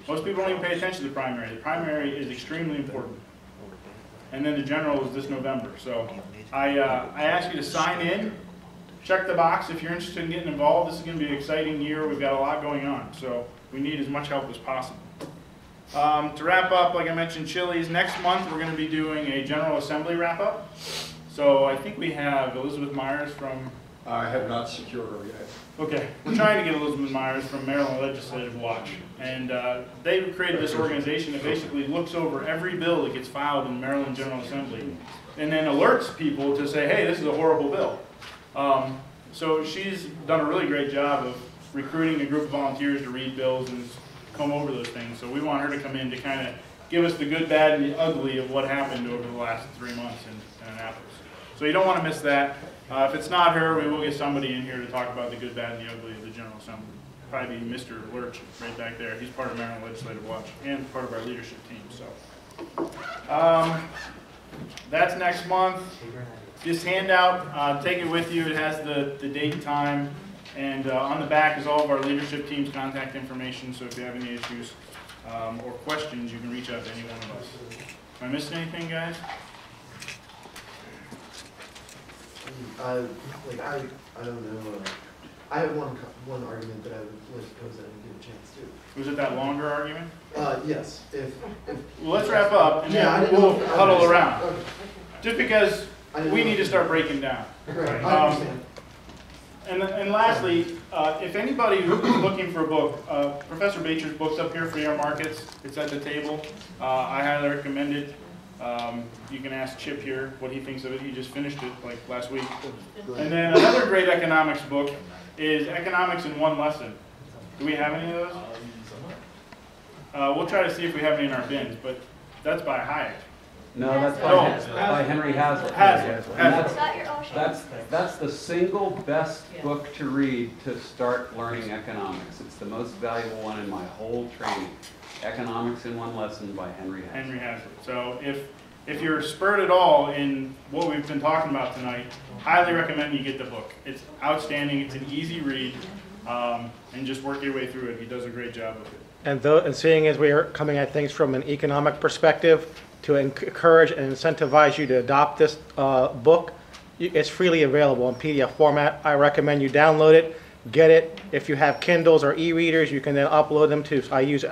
Most people don't even pay attention to the primary. The primary is extremely important. And then the general is this November. So I ask you to sign in. Check the box if you're interested in getting involved. This is going to be an exciting year. We've got a lot going on. So we need as much help as possible. To wrap up, like I mentioned, Chili's. Next month we're going to be doing a General Assembly wrap-up. So I think we have Elizabeth Myers from... I have not secured her yet. Okay, we're trying to get Elizabeth Myers from Maryland Legislative Watch. And they've created this organization that basically looks over every bill that gets filed in the Maryland General Assembly and then alerts people to say, hey, this is a horrible bill. So she's done a really great job of recruiting a group of volunteers to read bills and comb over those things. So we want her to come in to kind of give us the good, bad, and the ugly of what happened over the last 3 months in Annapolis. So you don't want to miss that. If it's not her, we will get somebody in here to talk about the good, bad, and the ugly of the General Assembly. Probably Mr. Lurch right back there. He's part of Maryland Legislative Watch and part of our leadership team. So that's next month. This handout, take it with you. It has the date and time. And on the back is all of our leadership team's contact information. So if you have any issues or questions, you can reach out to any one of us. Am I missing anything, guys? I don't know. I have one argument that I would suppose that I didn't get a chance to. Was it that longer argument? Yes. Well, let's wrap up and then we'll huddle around. Okay. Just because we need to start breaking down. Right. I understand. And lastly, if anybody who's looking for a book, Professor Baetjer's book's up here for your markets. It's at the table. I highly recommend it. You can ask Chip here what he thinks of it. He just finished it like last week. And then another great economics book is Economics in One Lesson. Do we have any of those? We'll try to see if we have any in our bins, but that's by Hayek. No, that's by Henry Hazlitt. That's the single best book to read to start learning economics. It's the most valuable one in my whole training. Economics in One Lesson by Henry Hazlitt. Henry Hazlitt. So if you're spurred at all in what we've been talking about tonight, highly recommend you get the book. It's outstanding. It's an easy read, and just work your way through it. He does a great job with it. And seeing as we are coming at things from an economic perspective, to encourage and incentivize you to adopt this book, it's freely available in PDF format. I recommend you download it, get it. If you have Kindles or e-readers, you can then upload them to. I use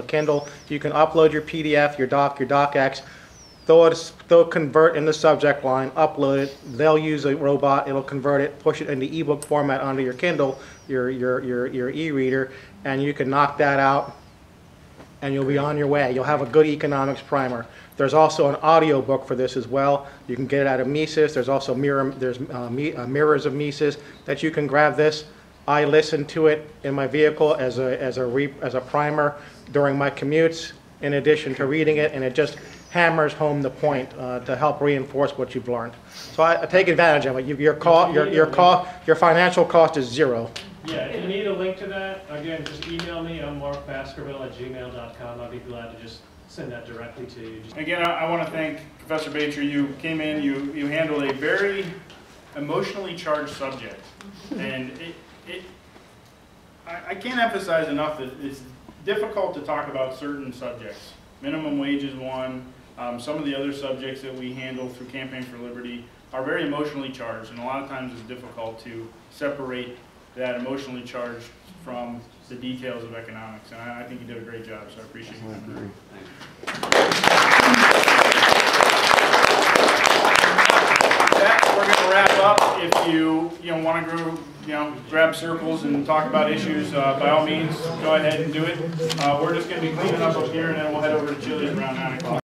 Kindle. You can upload your PDF, your docx, they'll convert in the subject line, upload it. They'll use a robot. It'll convert it, push it into ebook format onto your Kindle, your e-reader, and you can knock that out, and you'll be on your way. You'll have a good economics primer. There's also an audio book for this as well. You can get it out of Mises. There's also mirrors of Mises that you can grab this. I listen to it in my vehicle as a primer during my commutes, in addition to reading it, and it just hammers home the point to help reinforce what you've learned. So I take advantage of it. Your financial cost is zero. Yeah, if you need a link to that, again, just email me. I'm markbaskerville@gmail.com. I'd be glad to just send that directly to you. Again, I want to thank Professor Baetjer. You came in, you handled a very emotionally charged subject. And I can't emphasize enough that it's difficult to talk about certain subjects. Minimum wage is one. Some of the other subjects that we handle through Campaign for Liberty are very emotionally charged, and a lot of times it's difficult to separate that emotionally charged from the details of economics. And I think you did a great job, so I appreciate you coming in. That, we're going to wrap up. If you want to grab circles and talk about issues, by all means, go ahead and do it. We're just going to be cleaning up here, and then we'll head over to Chili's around 9 o'clock.